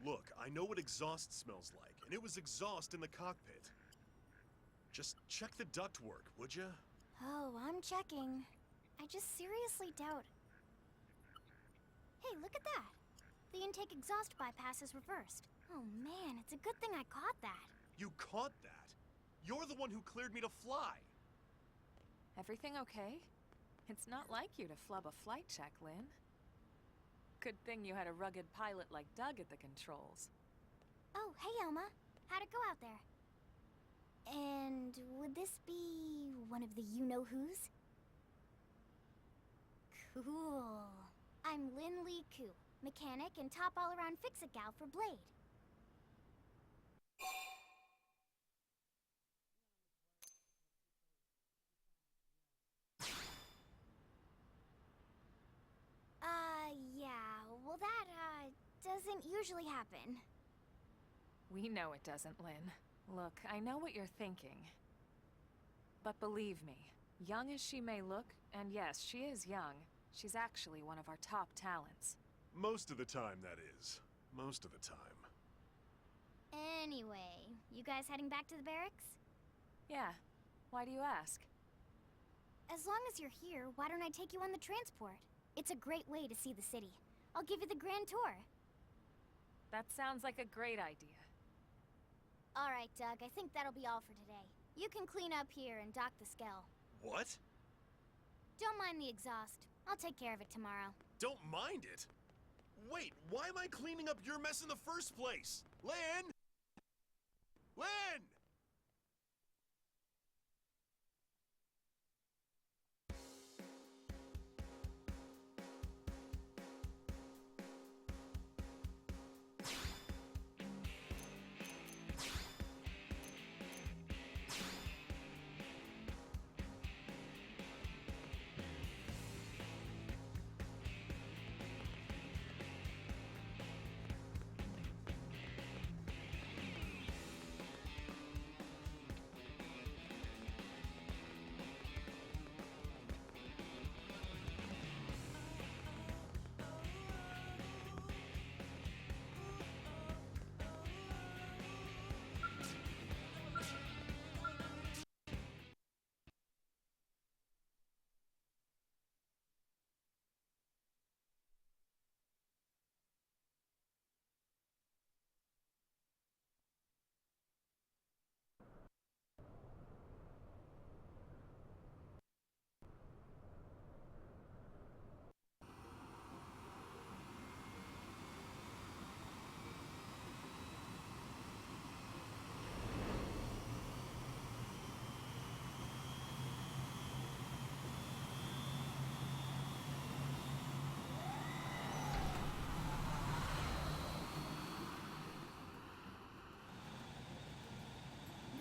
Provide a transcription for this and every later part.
Look, I know what exhaust smells like, and it was exhaust in the cockpit. Just check the ductwork, would you? Oh, I'm checking. I just seriously doubt... Hey, look at that! The intake exhaust bypass is reversed. Oh man, it's a good thing I caught that. You caught that? You're the one who cleared me to fly! Everything okay? It's not like you to flub a flight check, Lynn. Good thing you had a rugged pilot like Doug at the controls. Oh, hey Elma. How'd it go out there? And would this be one of the you-know-whos? Cool. I'm Lynn Lee Koo, mechanic and top all-around fix-it gal for Blade. Yeah, well that, doesn't usually happen. We know it doesn't, Lynn. Look, I know what you're thinking. But believe me, young as she may look, and yes, she is young, she's actually one of our top talents. Most of the time, that is. Most of the time. Anyway, you guys heading back to the barracks? Yeah. Why do you ask? As long as you're here, why don't I take you on the transport? It's a great way to see the city. I'll give you the grand tour. That sounds like a great idea. All right, Doug, I think that'll be all for today. You can clean up here and dock the Skell. What? Don't mind the exhaust. I'll take care of it tomorrow. Don't mind it? Wait, why am I cleaning up your mess in the first place? Lynn! Lynn!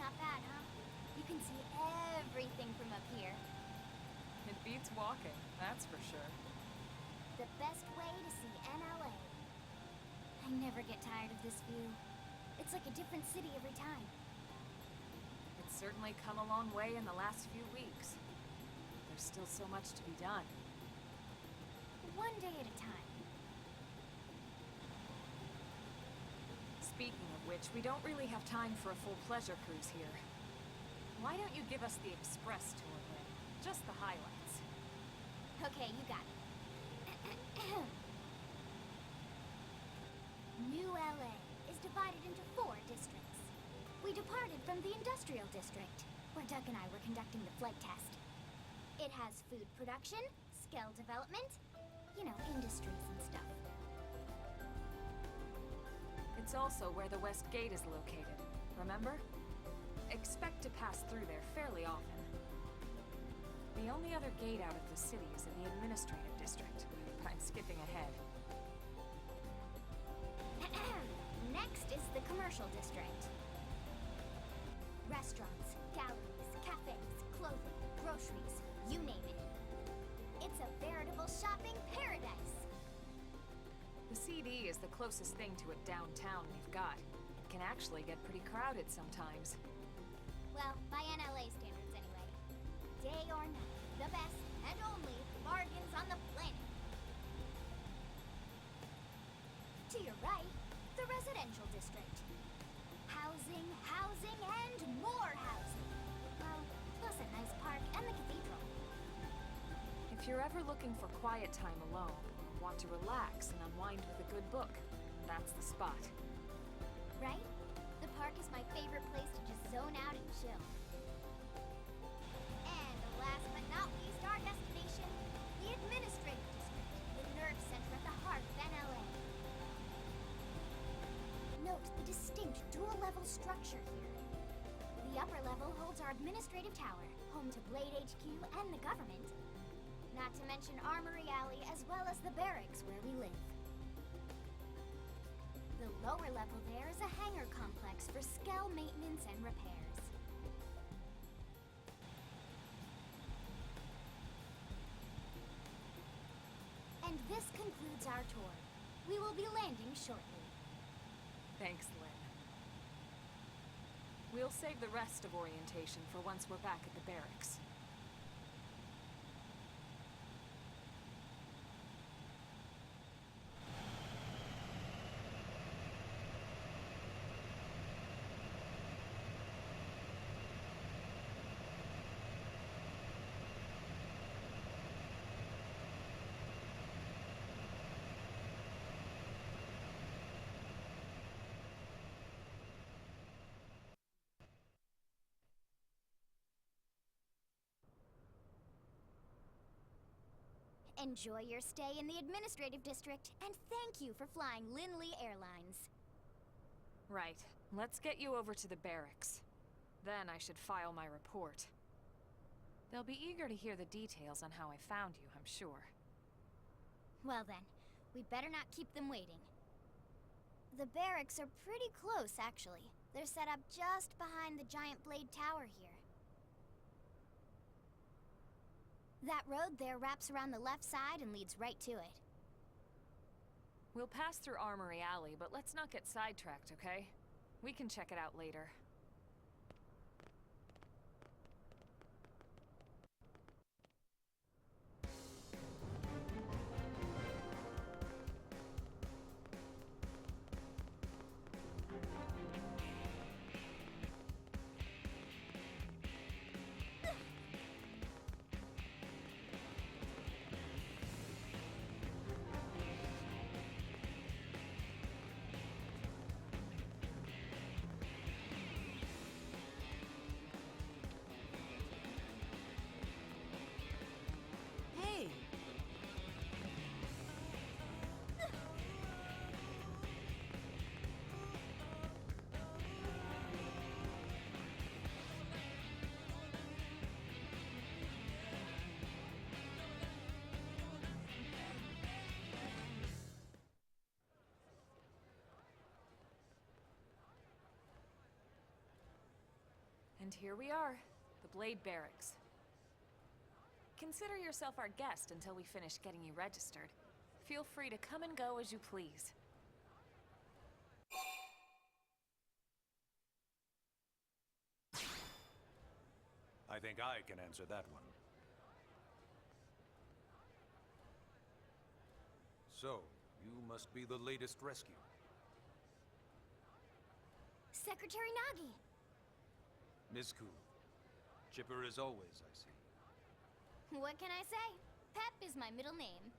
Not bad, huh? You can see everything from up here. It beats walking, that's for sure. The best way to see NLA. I never get tired of this view. It's like a different city every time. It's certainly come a long way in the last few weeks. There's still so much to be done. One day at a time. Speaking of which, we don't really have time for a full pleasure cruise here. Why don't you give us the express tour, Lynn? Just the highlights. Okay, you got it. New LA is divided into 4 districts. We departed from the Industrial District, where Doug and I were conducting the flight test. It has food production, Skell development, you know, industries and stuff. It's also where the West Gate is located, remember? Expect to pass through there fairly often. The only other gate out of the city is in the Administrative District, but I'm skipping ahead. Next is the Commercial District. Restaurants, galleries, cafes, clothing, groceries, you name it. It's a veritable shopping paradise. The CD is the closest thing to a downtown we've got. It can actually get pretty crowded sometimes. Well, by NLA standards anyway. Day or night, the best and only bargains on the planet. To your right, the residential If you're ever looking for quiet time alone, or want to relax and unwind with a good book, that's the spot. Right? The park is my favorite place to just zone out and chill. And last but not least, our destination, the Administrative District, the nerve center at the heart of NLA. Note the distinct dual-level structure here. The upper level holds our administrative tower, home to Blade HQ and the government. Not to mention Armory Alley, as well as the barracks where we live. The lower level there is a hangar complex for Skell maintenance and repairs. And this concludes our tour. We will be landing shortly. Thanks, Lynn. We'll save the rest of orientation for once we're back at the barracks. Enjoy your stay in the Administrative District, and thank you for flying Linley Airlines. Right. Let's get you over to the barracks. Then I should file my report. They'll be eager to hear the details on how I found you, I'm sure. Well then, we'd better not keep them waiting. The barracks are pretty close, actually. They're set up just behind the giant blade tower here. That road there wraps around the left side and leads right to it. We'll pass through Armory Alley, but let's not get sidetracked, okay? We can check it out later. And here we are, the Blade Barracks. Consider yourself our guest until we finish getting you registered. Feel free to come and go as you please. I think I can answer that one. So, you must be the latest rescue. Secretary Nagi! Ms. Ku. Chipper as always, I see. What can I say? Pep is my middle name.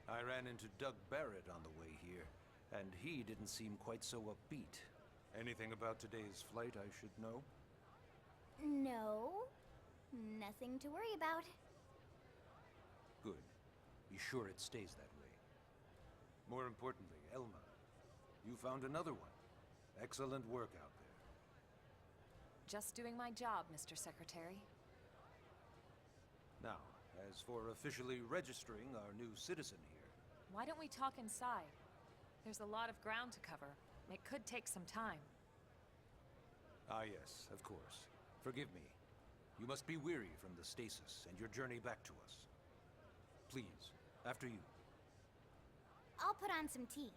I ran into Doug Barrett on the way here, and he didn't seem quite so upbeat. Anything about today's flight I should know? No. Nothing to worry about. Good. Be sure it stays that way. More importantly, Elma, you found another one. Excellent work out there. Just doing my job, Mr. Secretary. Now, as for officially registering our new citizen here... Why don't we talk inside? There's a lot of ground to cover. It could take some time. Ah yes, of course. Forgive me. You must be weary from the stasis and your journey back to us. Please, after you. I'll put on some tea.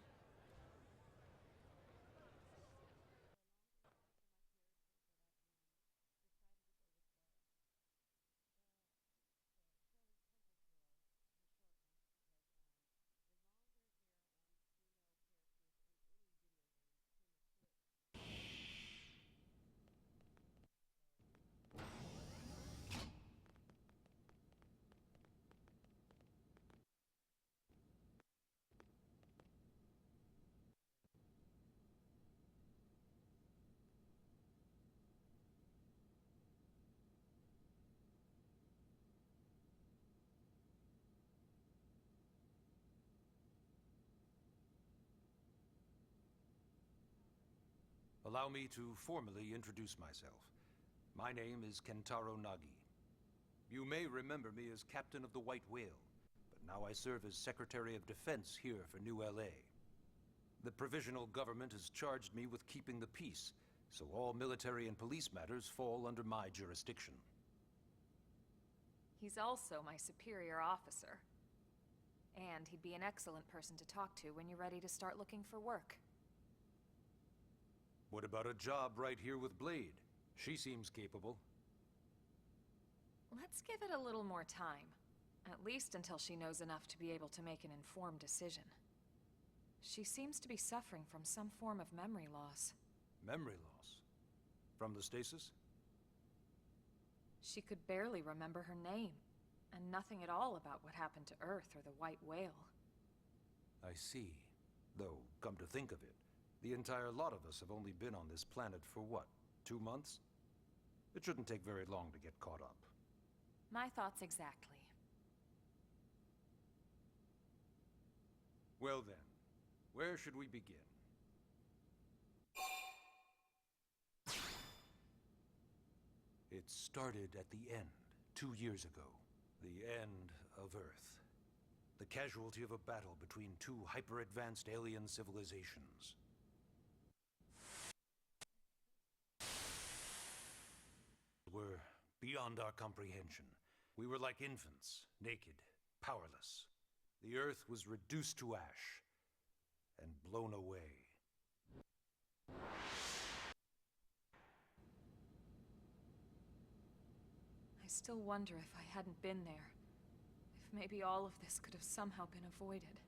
Allow me to formally introduce myself. My name is Kentaro Nagi. You may remember me as Captain of the White Whale, but now I serve as Secretary of Defense here for New LA. The provisional government has charged me with keeping the peace, so all military and police matters fall under my jurisdiction. He's also my superior officer. And he'd be an excellent person to talk to when you're ready to start looking for work. What about a job right here with Blade? She seems capable. Let's give it a little more time. At least until she knows enough to be able to make an informed decision. She seems to be suffering from some form of memory loss. Memory loss? From the stasis? She could barely remember her name, and nothing at all about what happened to Earth or the White Whale. I see. Though, come to think of it, the entire lot of us have only been on this planet for what, 2 months? It shouldn't take very long to get caught up. My thoughts exactly. Well then, where should we begin? It started at the end, 2 years ago. The end of Earth. The casualty of a battle between two hyper-advanced alien civilizations. Were beyond our comprehension. We were like infants, naked, powerless. The Earth was reduced to ash and blown away. I still wonder if I hadn't been there. If maybe all of this could have somehow been avoided.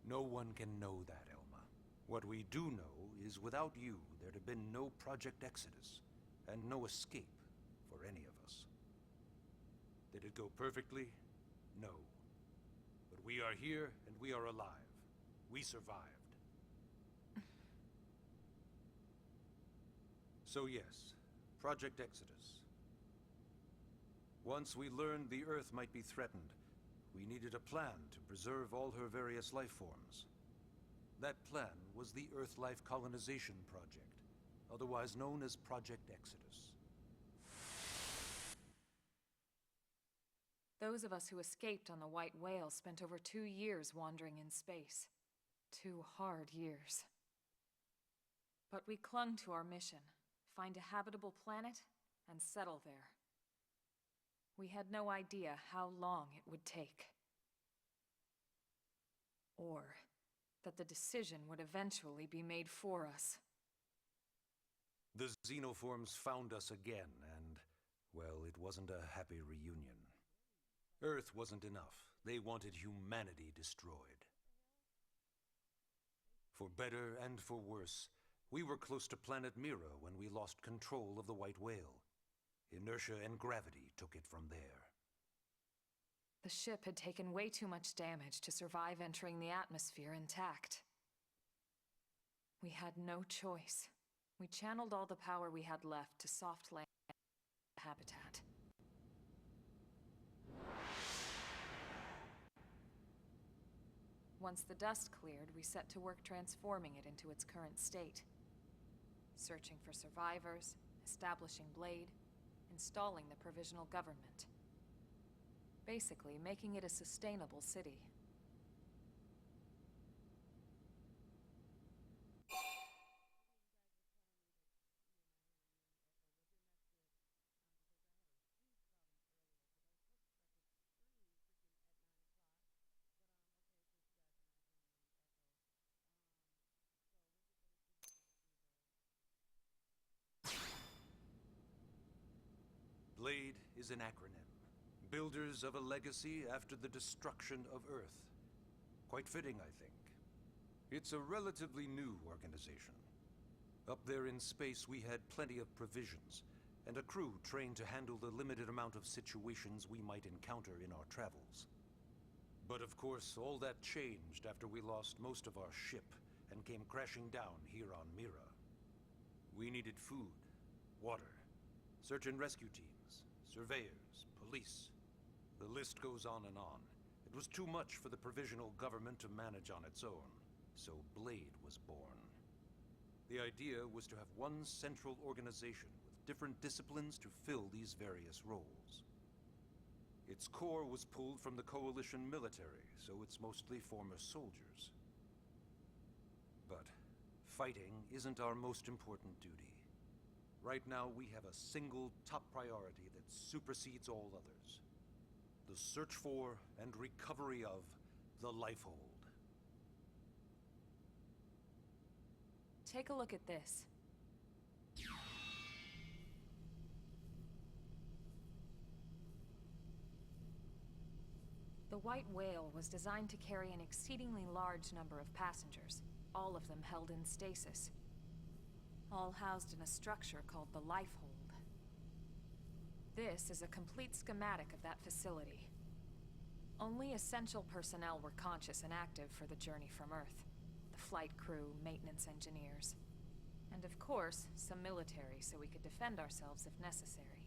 No one can know that, Elma. What we do know is without you, there'd have been no Project Exodus, and no escape for any of us. Did it go perfectly? No. But we are here, and we are alive. We survived. So yes, Project Exodus. Once we learned the Earth might be threatened, we needed a plan to preserve all her various life forms. That plan was the Earth Life Colonization Project, otherwise known as Project Exodus. Those of us who escaped on the White Whale spent over 2 years wandering in space. 2 hard years. But we clung to our mission, find a habitable planet and settle there. We had no idea how long it would take. Or that the decision would eventually be made for us. The xenoforms found us again, and, well, it wasn't a happy reunion. Earth wasn't enough. They wanted humanity destroyed. For better and for worse, we were close to planet Mira when we lost control of the White Whale. Inertia and gravity took it from there. The ship had taken way too much damage to survive entering the atmosphere intact. We had no choice. We channeled all the power we had left to soft land habitat. Once the dust cleared, we set to work transforming it into its current state. Searching for survivors, establishing Blade, installing the provisional government. Basically, making it a sustainable city. BLADE is an acronym. Builders of a legacy after the destruction of Earth. Quite fitting, I think. It's a relatively new organization. Up there in space, we had plenty of provisions, and a crew trained to handle the limited amount of situations we might encounter in our travels. But of course, all that changed after we lost most of our ship and came crashing down here on Mira. We needed food, water, search and rescue teams, surveyors, police. The list goes on and on. It was too much for the provisional government to manage on its own, so Blade was born. The idea was to have one central organization with different disciplines to fill these various roles. Its core was pulled from the Coalition military, so it's mostly former soldiers. But fighting isn't our most important duty. Right now, we have a single top priority that supersedes all others. The search for and recovery of the Lifehold. Take a look at this. The White Whale was designed to carry an exceedingly large number of passengers, all of them held in stasis. All housed in a structure called the Lifehold. This is a complete schematic of that facility. Only essential personnel were conscious and active for the journey from Earth. The flight crew, maintenance engineers. And of course, some military so we could defend ourselves if necessary.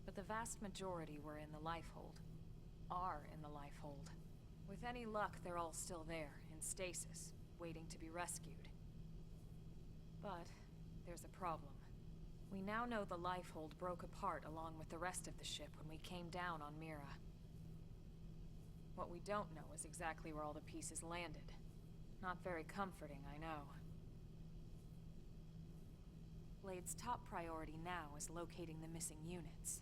But the vast majority were in the Lifehold. Are in the Lifehold. With any luck, they're all still there, in stasis, waiting to be rescued. But there's a problem. We now know the Lifehold broke apart along with the rest of the ship when we came down on Mira. What we don't know is exactly where all the pieces landed. Not very comforting, I know. Blade's top priority now is locating the missing units.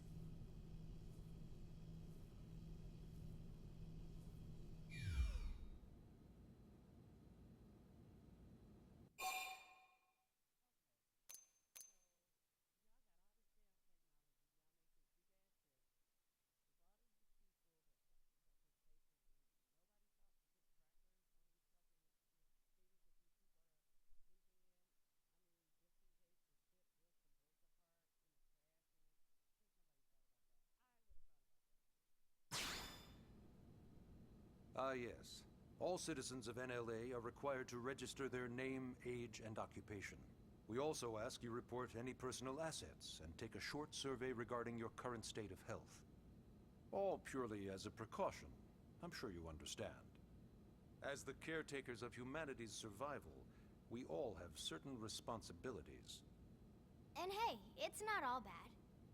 Ah, yes. All citizens of NLA are required to register their name, age, and occupation. We also ask you report any personal assets and take a short survey regarding your current state of health. All purely as a precaution. I'm sure you understand. As the caretakers of humanity's survival, we all have certain responsibilities. And hey, it's not all bad.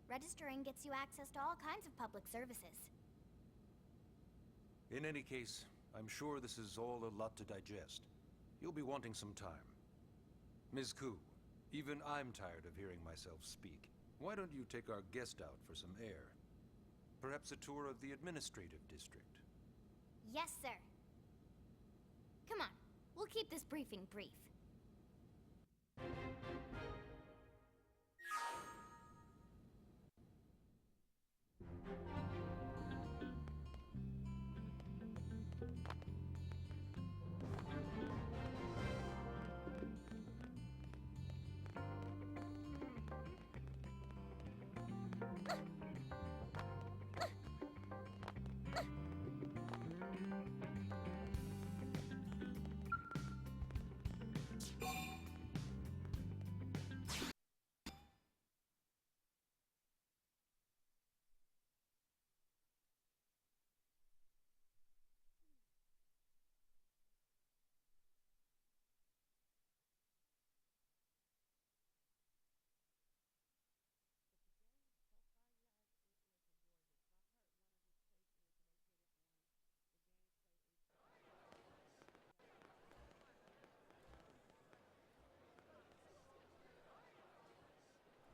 Registering gets you access to all kinds of public services. In any case, I'm sure this is all a lot to digest. You'll be wanting some time. Ms. Ku, even I'm tired of hearing myself speak. Why don't you take our guest out for some air? Perhaps a tour of the administrative district. Yes, sir. Come on, we'll keep this briefing brief.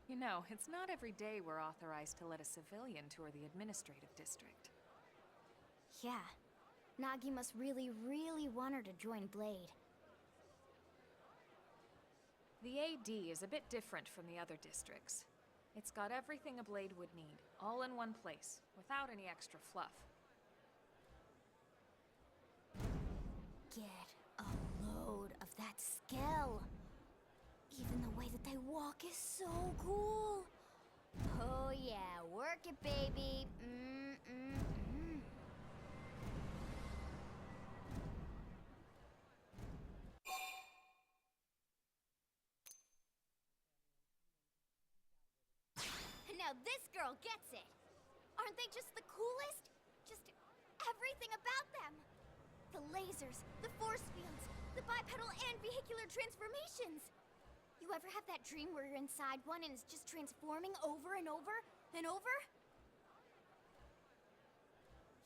You know, it's not every day we're authorized to let a civilian tour the administrative district. Yeah. Nagi must really, really want her to join Blade. The AD is a bit different from the other districts. It's got everything a Blade would need, all in one place, without any extra fluff. Get a load of that Skell. Even the way that they walk is so cool. Oh yeah, work it, baby. Now this girl gets it. Aren't they just the coolest? Just everything about them. The lasers, the force fields, The bipedal and vehicular transformations! You ever have that dream where you're inside one and it's just transforming over and over and over?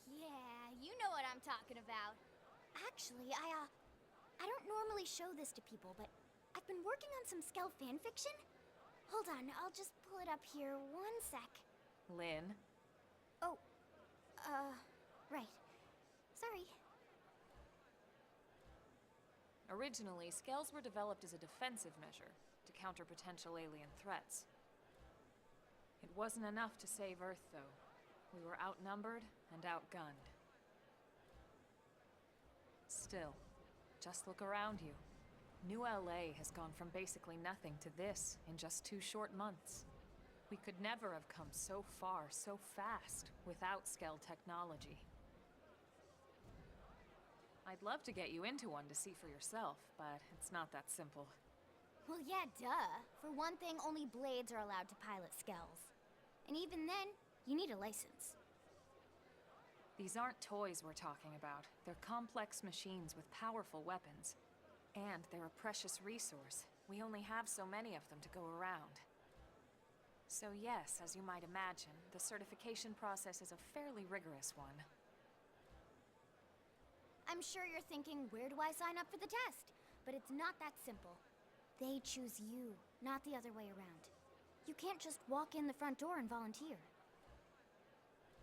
Yeah, you know what I'm talking about. Actually, I don't normally show this to people, but I've been working on some Skell fanfiction. Hold on, I'll just pull it up here 1 sec. Lynn? Oh, right. Sorry. Originally, Skells were developed as a defensive measure to counter potential alien threats. It wasn't enough to save Earth, though. We were outnumbered and outgunned. Still, just look around you. New LA has gone from basically nothing to this in just 2 short months. We could never have come so far, so fast, without Skell technology. I'd love to get you into one to see for yourself, but it's not that simple. Well, yeah, duh. For one thing, only Blades are allowed to pilot Skells. And even then, you need a license. These aren't toys we're talking about. They're complex machines with powerful weapons. And they're a precious resource. We only have so many of them to go around. So yes, as you might imagine, the certification process is a fairly rigorous one. I'm sure you're thinking, where do I sign up for the test? But it's not that simple. They choose you, not the other way around. You can't just walk in the front door and volunteer.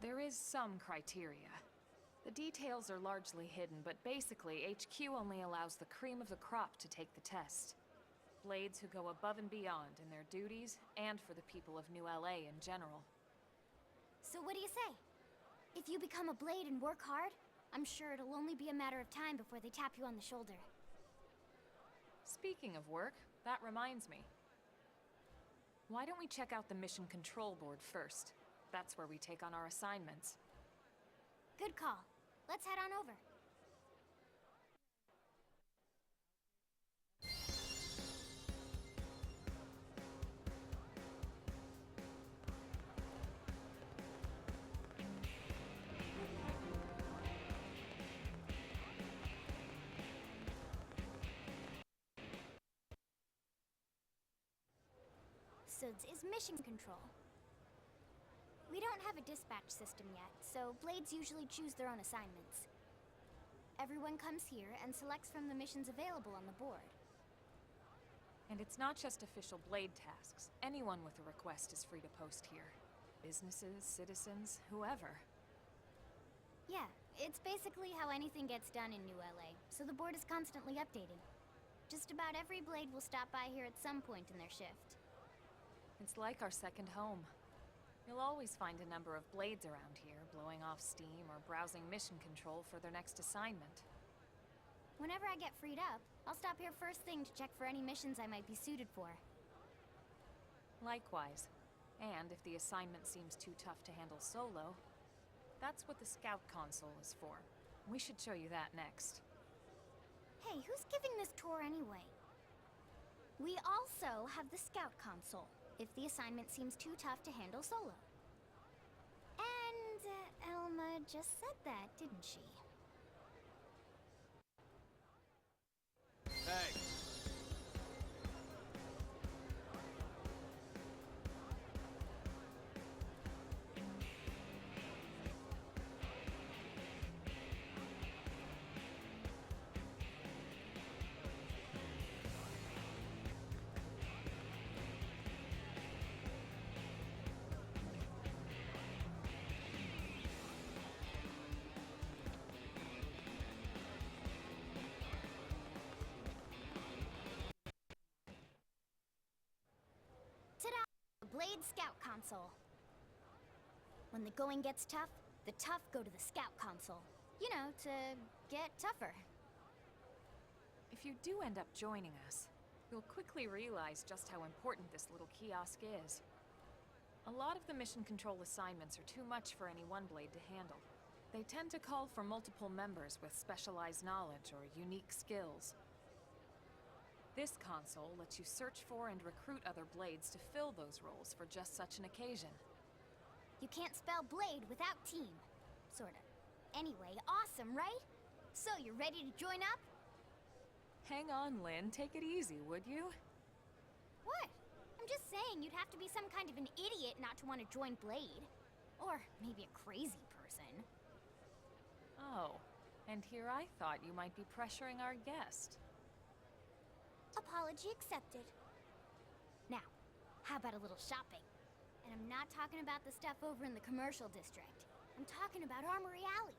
There is some criteria. The details are largely hidden, but basically, HQ only allows the cream of the crop to take the test. Blades who go above and beyond in their duties, and for the people of New LA in general. So what do you say? If you become a Blade and work hard, I'm sure it'll only be a matter of time before they tap you on the shoulder. Speaking of work, that reminds me. Why don't we check out the mission control board first? That's where we take on our assignments. Good call. Let's head on over. SUDS is mission control. We don't have a dispatch system yet, so Blades usually choose their own assignments. Everyone comes here and selects from the missions available on the board. And it's not just official Blade tasks. Anyone with a request is free to post here. Businesses, citizens, whoever. Yeah, it's basically how anything gets done in New LA, so the board is constantly updating. Just about every Blade will stop by here at some point in their shift. It's like our second home. You'll always find a number of Blades around here, blowing off steam or browsing mission control for their next assignment. Whenever I get freed up, I'll stop here first thing to check for any missions I might be suited for. Likewise. And if the assignment seems too tough to handle solo, that's what the Scout console is for. We should show you that next. Hey, who's giving this tour anyway? We also have the Scout console, if the assignment seems too tough to handle solo. And Elma just said that, didn't she? Hey! Ta-da! The Blade Scout console. When the going gets tough, the tough go to the Scout console. You know, to get tougher. If you do end up joining us, you'll quickly realize just how important this little kiosk is. A lot of the mission control assignments are too much for any one Blade to handle. They tend to call for multiple members with specialized knowledge or unique skills. This console lets you search for and recruit other Blades to fill those roles for just such an occasion. You can't spell Blade without team. Sorta. Anyway, awesome, right? So, you ready to join up? Hang on, Lynn. Take it easy, would you? What? I'm just saying you'd have to be some kind of an idiot not to want to join Blade. Or maybe a crazy person. Oh, and here I thought you might be pressuring our guest. Apology accepted. Now, how about a little shopping? And I'm not talking about the stuff over in the commercial district. I'm talking about Armory Alley.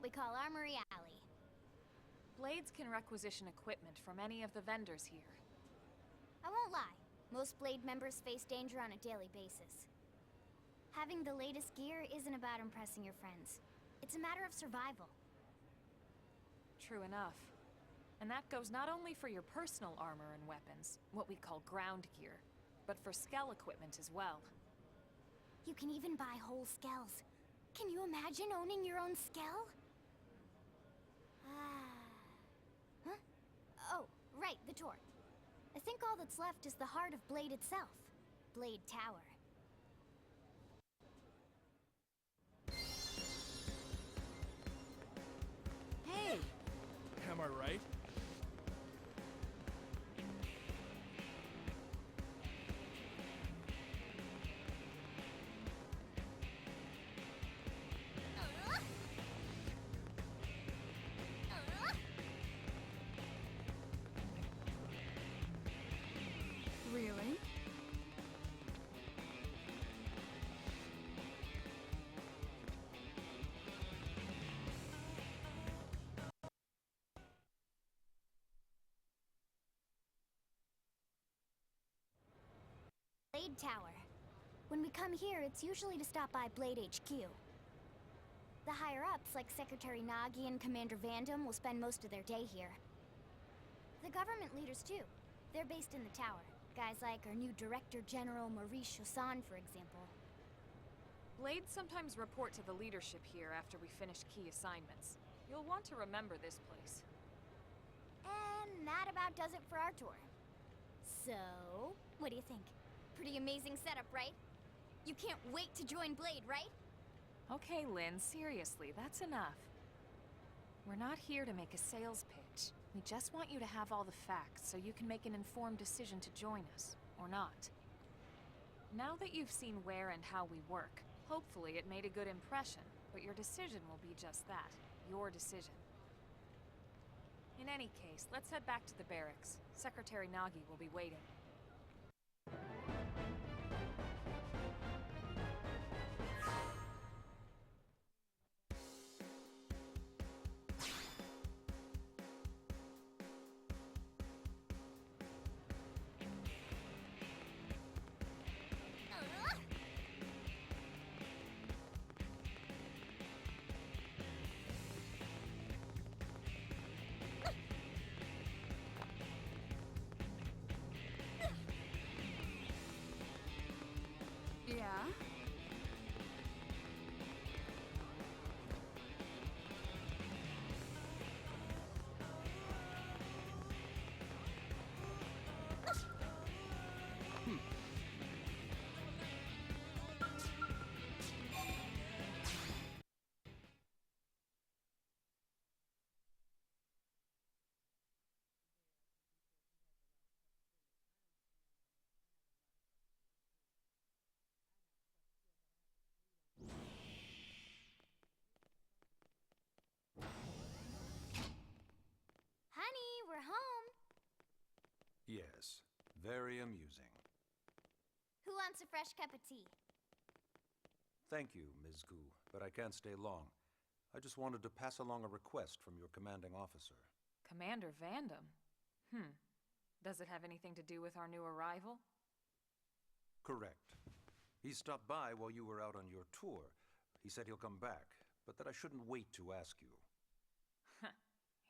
We call Armory Alley. Blades can requisition equipment from any of the vendors here. I won't lie, most Blade members face danger on a daily basis. Having the latest gear isn't about impressing your friends. It's a matter of survival. True enough. And that goes not only for your personal armor and weapons, what we call ground gear, but for Skell equipment as well. You can even buy whole Skells. Can you imagine owning your own Skell? Huh? Oh, right, the tour. I think all that's left is the heart of Blade itself. Blade Tower. Hey! Am I right? Really? Blade Tower. When we come here, it's usually to stop by Blade HQ. The higher-ups, like Secretary Nagi and Commander Vandam, will spend most of their day here. The government leaders, too. They're based in the tower. Guys like our new Director General Maurice Chassan, for example. Blades sometimes report to the leadership here after we finish key assignments. You'll want to remember this place. And that about does it for our tour. So, what do you think? Pretty amazing setup, right? You can't wait to join Blade, right? Okay, Lynn, seriously, that's enough. We're not here to make a sales pitch. We just want you to have all the facts so you can make an informed decision to join us, or not. Now that you've seen where and how we work, hopefully it made a good impression, but your decision will be just that, your decision. In any case, let's head back to the barracks. Secretary Nagi will be waiting. Yeah? Honey, we're home. Yes, very amusing. Who wants a fresh cup of tea? Thank you, Ms. Gu, but I can't stay long. I just wanted to pass along a request from your commanding officer. Commander Vandam? Does it have anything to do with our new arrival? Correct. He stopped by while you were out on your tour. He said he'll come back, but that I shouldn't wait to ask you.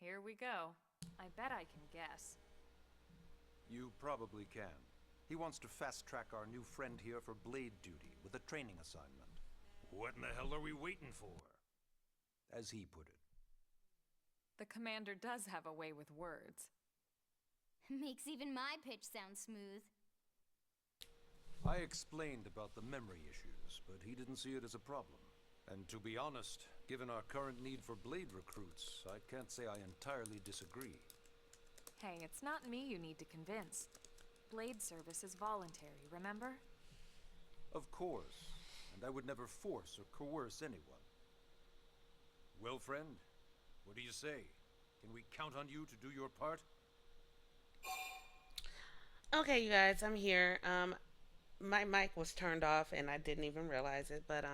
Here we go. I bet I can guess. You probably can. He wants to fast-track our new friend here for blade duty with a training assignment. What in the hell are we waiting for? As he put it. The commander does have a way with words. Makes even my pitch sound smooth. I explained about the memory issues, but he didn't see it as a problem. And to be honest, given our current need for blade recruits, I can't say I entirely disagree. Hey, it's not me you need to convince. Blade service is voluntary, remember? Of course, and I would never force or coerce anyone. Well, friend, what do you say? Can we count on you to do your part? Okay, you guys, I'm here. My mic was turned off and I didn't even realize it, but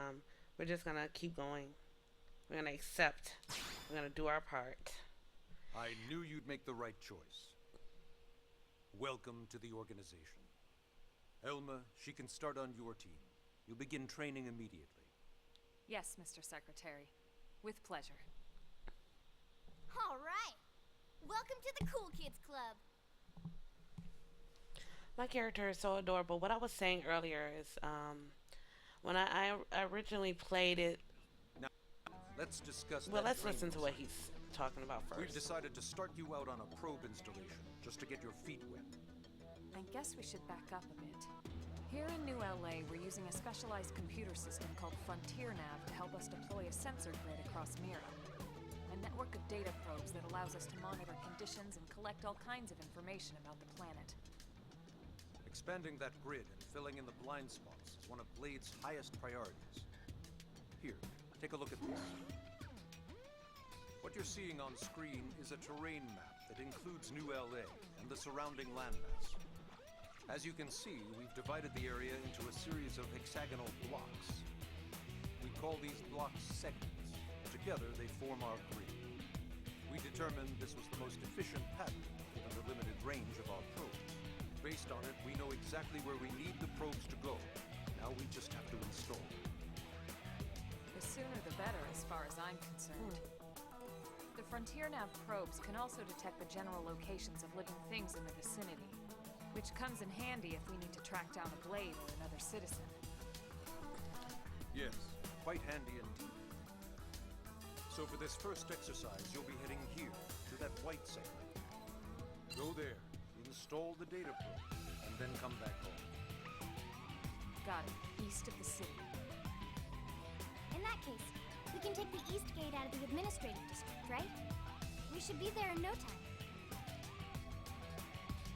we're just gonna keep going. We're gonna accept. We're gonna do our part. I knew you'd make the right choice. Welcome to the organization. Elma, she can start on your team. You'll begin training immediately. Yes, Mr. Secretary. With pleasure. All right. Welcome to the Cool Kids Club. My character is so adorable. What I was saying earlier is, when I originally played it. Now, let's discuss. Well, let's training listen to what assignment. he's talking about We've first. decided to start you out on a probe installation, just to get your feet wet. I guess we should back up a bit. Here in New LA, we're using a specialized computer system called Frontier Nav to help us deploy a sensor grid across Mira. A network of data probes that allows us to monitor conditions and collect all kinds of information about the planet. Expanding that grid and filling in the blind spots is one of Blade's highest priorities. Here, take a look at this. What you're seeing on screen is a terrain map that includes New LA and the surrounding landmass. As you can see, we've divided the area into a series of hexagonal blocks. We call these blocks segments. Together, they form our grid. We determined this was the most efficient pattern, given the limited range of our probes. Based on it, we know exactly where we need the probes to go. Now we just have to install them. The sooner the better, as far as I'm concerned. The Frontier Nav probes can also detect the general locations of living things in the vicinity, which comes in handy if we need to track down a blade or another citizen. Yes, quite handy indeed. So for this first exercise, you'll be heading here, to that white segment. Go there, install the data probe, and then come back home. Got it. East of the city. In that case, we can take the east gate out of the administrative district, right? We should be there in no time.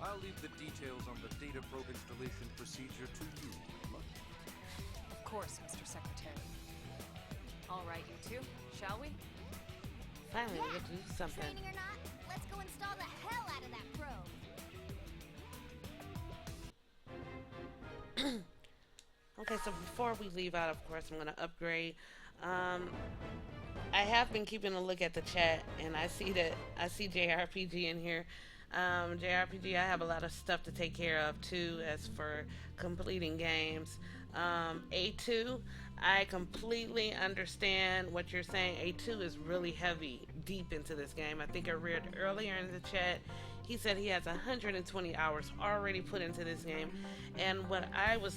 I'll leave the details on the data probe installation procedure to you, Emma. Of course, Mr. Secretary. All right, you two, shall we? Finally, we Yeah, get to do something. training or not, let's go install the hell out of that probe. Okay, so before we leave out, of course, I'm going to upgrade. I have been keeping a look at the chat, and I see JRPG in here. JRPG, I have a lot of stuff to take care of, too, as for completing games. A2, I completely understand what you're saying. A2 is really heavy, deep into this game. I think I read earlier in the chat, he said he has 120 hours already put into this game. And what I was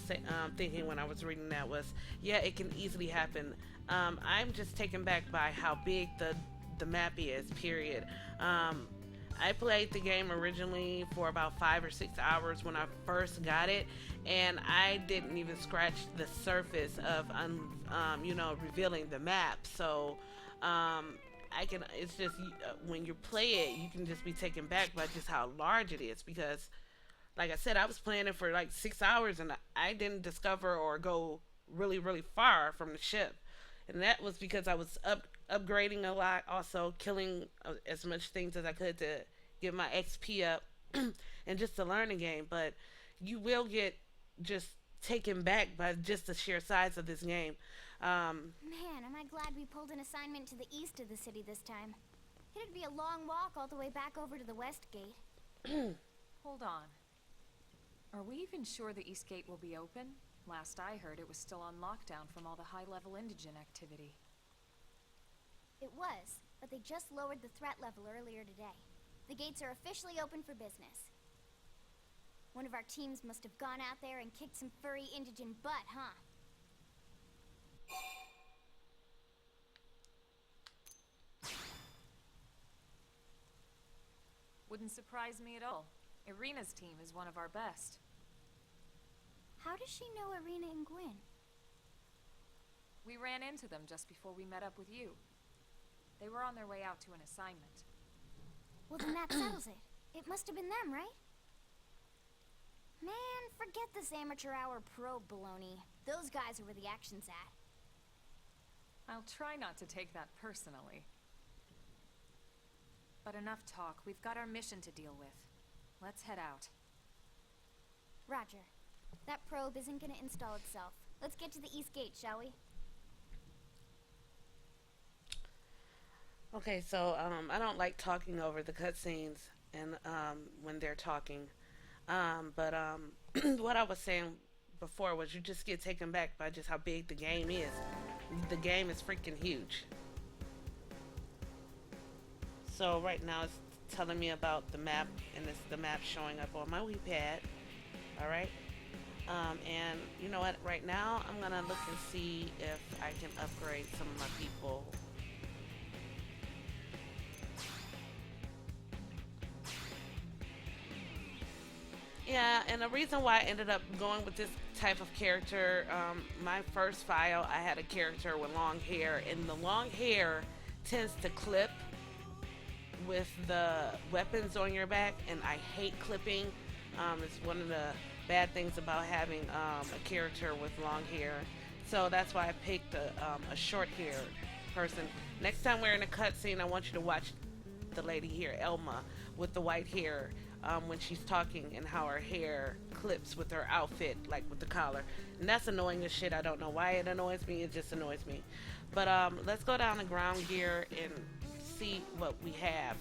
thinking when I was reading that was, yeah, it can easily happen. I'm just taken back by how big the map is, period. I played the game originally for about 5 or 6 hours when I first got it, and I didn't even scratch the surface of, revealing the map. So, it's just, when you play it, you can just be taken back by just how large it is, because, like I said, I was playing it for like 6 hours, and I didn't discover or go really, really far from the ship. And that was because I was upgrading a lot, also killing as much things as I could to get my XP up and just to learn the game. But you will get just taken back by just the sheer size of this game. Man, am I glad we pulled an assignment to the east of the city this time. It'd be a long walk all the way back over to the west gate. Hold on. Are we even sure the East Gate will be open? Last I heard, it was still on lockdown from all the high-level indigent activity. It was, but they just lowered the threat level earlier today. The gates are officially open for business. One of our teams must have gone out there and kicked some furry indigent butt, huh? Wouldn't surprise me at all. Irina's team is one of our best. How does she know Irina and Gwyn? We ran into them just before we met up with you. They were on their way out to an assignment. Well, then that settles it. It must have been them, right? Man, forget this amateur hour probe baloney. Those guys are where the action's at. I'll try not to take that personally. But enough talk. We've got our mission to deal with. Let's head out. Roger. That probe isn't gonna install itself. Let's get to the East Gate, shall we? Okay, so I don't like talking over the cutscenes and when they're talking. But what I was saying before was you just get taken back by just how big the game is. The game is freaking huge. So right now it's telling me about the map, and it's the map showing up on my Wii pad. Alright. And you know what? Right now I'm gonna look and see if I can upgrade some of my people. Yeah, and the reason why I ended up going with this type of character, my first file, I had a character with long hair, and the long hair tends to clip with the weapons on your back, and I hate clipping. It's one of the bad things about having a character with long hair. So that's why I picked a short-haired person. Next time we're in a cutscene, I want you to watch the lady here, Elma, with the white hair. When she's talking and how her hair clips with her outfit, like with the collar. And that's annoying as shit. I don't know why it annoys me. It just annoys me. But let's go down to ground gear and see what we have.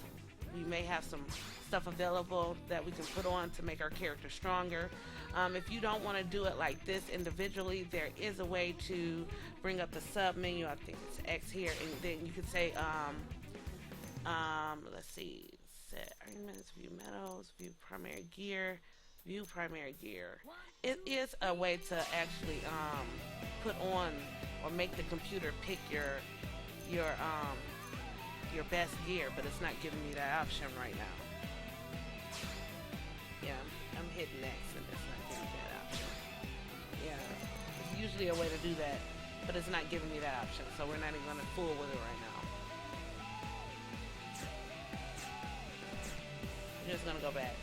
We may have some stuff available that we can put on to make our character stronger. If you don't want to do it like this individually, there is a way to bring up the sub menu. I think it's X here, and then you can say let's see, set arguments, view metals, view primary gear, view primary gear. It is a way to actually put on or make the computer pick your best gear, but it's not giving me that option right now. Yeah, I'm hitting X and it's not giving me that option. Yeah, it's usually a way to do that, but it's not giving me that option, so we're not even going to fool with it right now. I'm just gonna go back.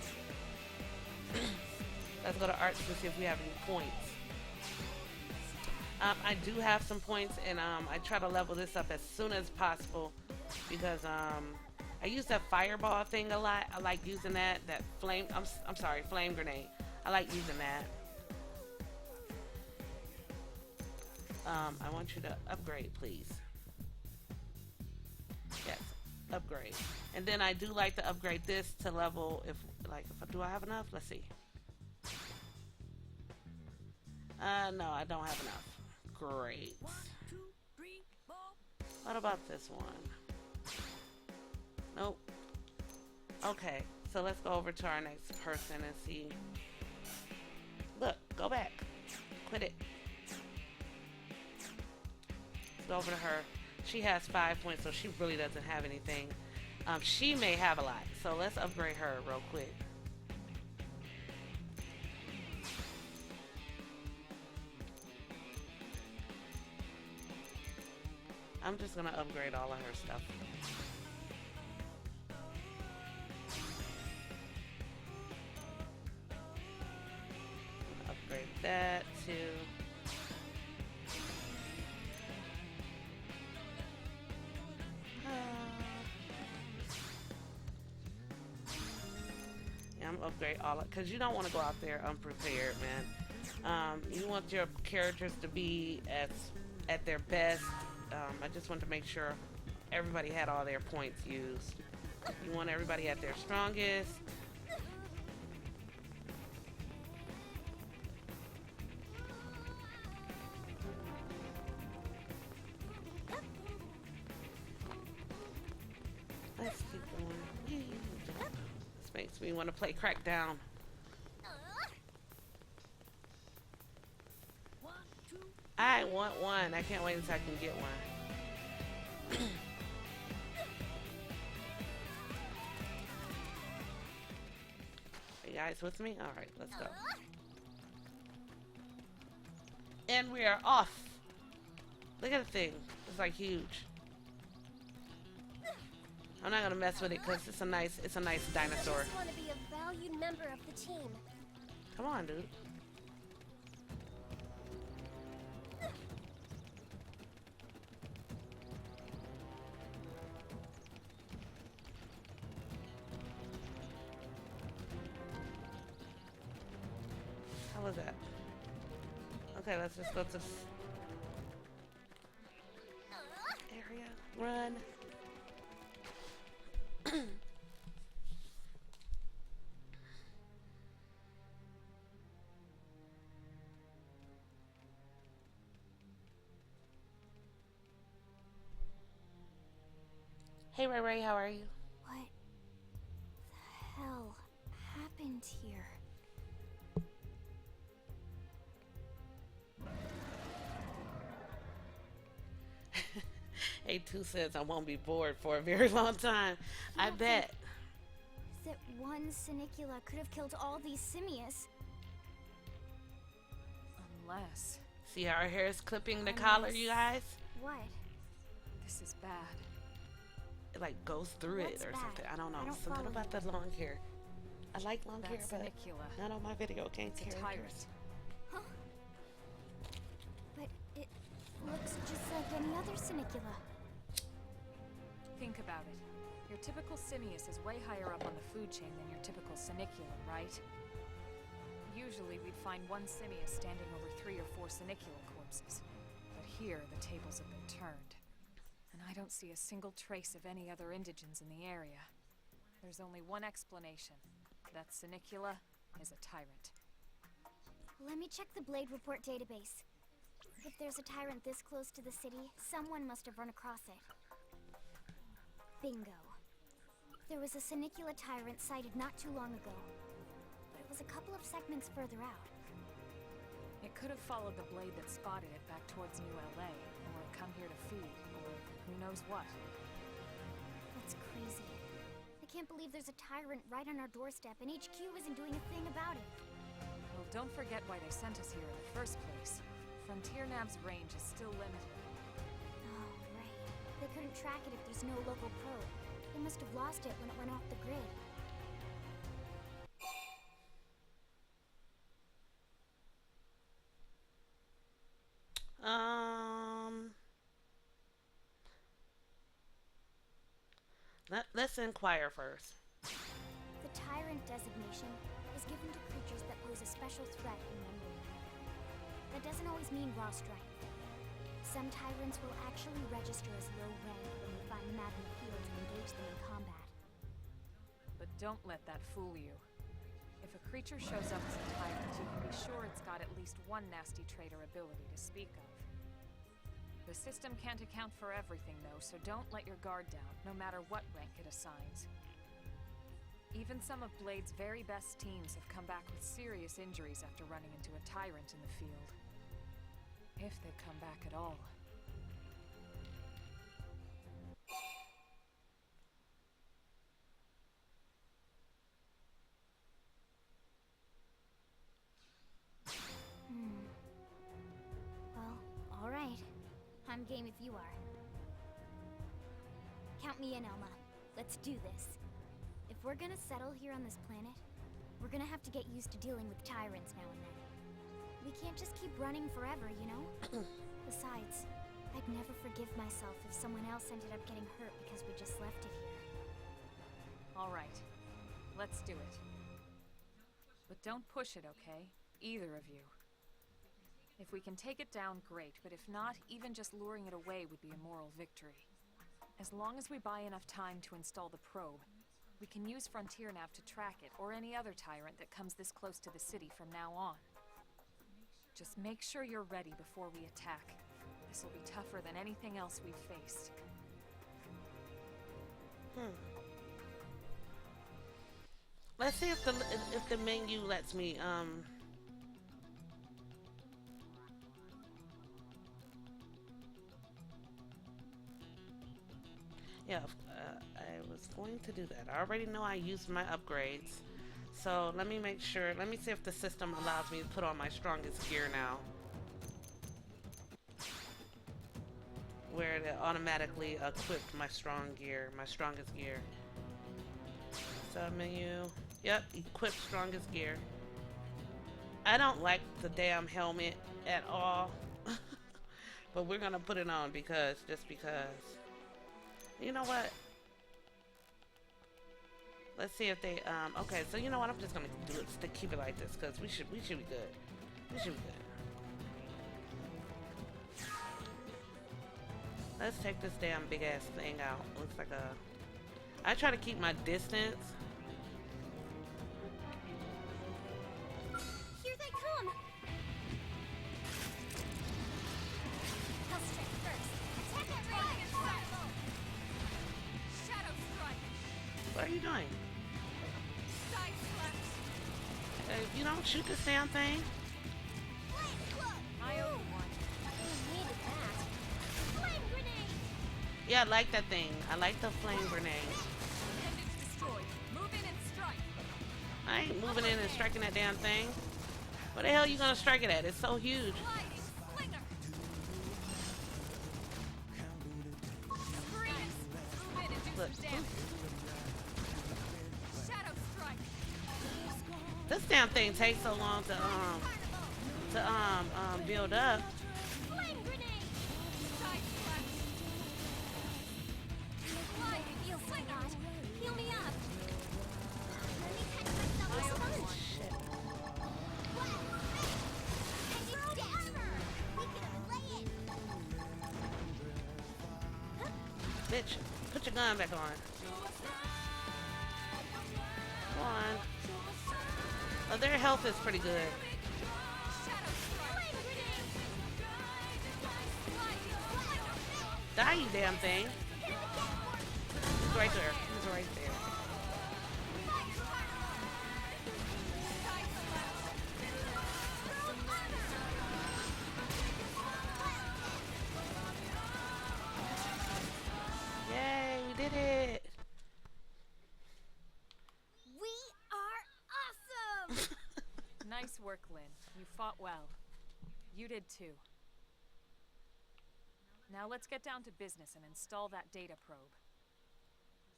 Let's go to arts to see if we have any points. I do have some points, and I try to level this up as soon as possible because I use that fireball thing a lot. I like using that flame. I'm sorry, flame grenade. I like using that. I want you to upgrade, please. Yes, upgrade. And then I do like to upgrade this to level, do I have enough? Let's see. No, I don't have enough. Great. What about this one? Nope. Okay, so let's go over to our next person and see. Look, go back. Quit it. Let's go over to her. She has 5 points, so she really doesn't have anything. She may have a lot, so let's upgrade her real quick. I'm just gonna upgrade all of her stuff. Upgrade that to... I'm upgrade all of, because you don't want to go out there unprepared, man. You want your characters to be at their best. I just want to make sure everybody had all their points used. You want everybody at their strongest. me want to play Crackdown. I want one. I can't wait until I can get one. You guys with me? Alright, let's go. And we are off. Look at the thing. It's like huge. I'm not gonna mess with it because it's a nice dinosaur. I just want to be a valued member of the team. Come on, dude. How was that? Okay, let's just go to this area. Run. Hey, Ray Ray, how are you? What the hell happened here? A2 says I won't be bored for a very long time. I bet. That one Sinicula could have killed all these simius. Unless... See how her hair is clipping the collar, you guys? What? This is bad. It like goes through What's it or bad? something. I don't know. I don't Something follow about you. the long hair. I like long hair, That's but Sinicula. not on my video game It's a characters. tyrant. Huh? But it looks just like any other Sinicula. Think about it. Your typical simius is way higher up on the food chain than your typical Sinicula, right? Usually we'd find one simius standing over 3 or 4 Sinicula corpses. But here, the tables have been turned. And I don't see a single trace of any other indigents in the area. There's only one explanation. That Sinicula is a tyrant. Let me check the Blade Report database. If there's a tyrant this close to the city, someone must have run across it. Bingo. There was a Sinicula tyrant sighted not too long ago, but it was a couple of segments further out. It could have followed the blade that spotted it back towards New LA, or come here to feed, or who knows what. That's crazy. I can't believe there's a tyrant right on our doorstep, and HQ isn't doing a thing about it. Well, don't forget why they sent us here in the first place. Frontier Nav's range is still limited. Oh, right. They couldn't track it if there's no local probe. They must have lost it when it went off the grid. Let's inquire first. The tyrant designation is given to creatures that pose a special threat in one way or another. That doesn't always mean raw strength. Some tyrants will actually register as low rank when we find them out in the field to engage them in combat. But don't let that fool you. If a creature shows up as a tyrant, you can be sure it's got at least one nasty trait or ability to speak of. The system can't account for everything, though, so don't let your guard down, no matter what rank it assigns. Even some of Blade's very best teams have come back with serious injuries after running into a tyrant in the field. If they come back at all. Well, alright. I'm game if you are. Count me in, Elma. Let's do this. If we're gonna settle here on this planet, we're gonna have to get used to dealing with tyrants now and then. We can't just keep running forever, you know? Besides, I'd never forgive myself if someone else ended up getting hurt because we just left it here. All right. Let's do it. But don't push it, okay? Either of you. If we can take it down, great, but if not, even just luring it away would be a moral victory. As long as we buy enough time to install the probe, we can use Frontier Nav to track it, or any other tyrant that comes this close to the city from now on. Just make sure you're ready before we attack. This will be tougher than anything else we've faced. Let's see if the menu lets me yeah, I was going to do that. I already know I used my upgrades. So let me make sure. Let me see if the system allows me to put on my strongest gear now. Where it automatically equipped my strongest gear. Sub menu. Yep, equip strongest gear. I don't like the damn helmet at all. But we're gonna put it on just because. You know what? Let's see if they okay, so you know what, I'm just gonna do it to keep it like this because we should be good. We should be good. Let's take this damn big ass thing out. Looks like a I try to keep my distance. Here they come! Hell strike first. Attack at range! Shadow strike! What are you doing? Side slash! If you don't shoot this damn thing. Flame cloak! I own one. I needed that. Flame grenade! Yeah, I like that thing. I like the flame grenade. Appendage destroyed. Move in and strike. I ain't moving in and striking that damn thing. What the hell are you gonna strike it at? It's so huge. Lighting slinger! Greens. Move in and do Look. some damage. Shadow strike! This damn thing takes so long to build up. Flame grenade! Side slash! Lighting slinger! Heal me up! Let me catch myself a sponge! Shit. Bitch, put your gun back on. Come on. Oh, their health is pretty good. Die, you damn thing. He's right there. He's right there. Yay, we did it. We are awesome! Nice work, Lynn. You fought well. You did too. Now let's get down to business and install that data probe.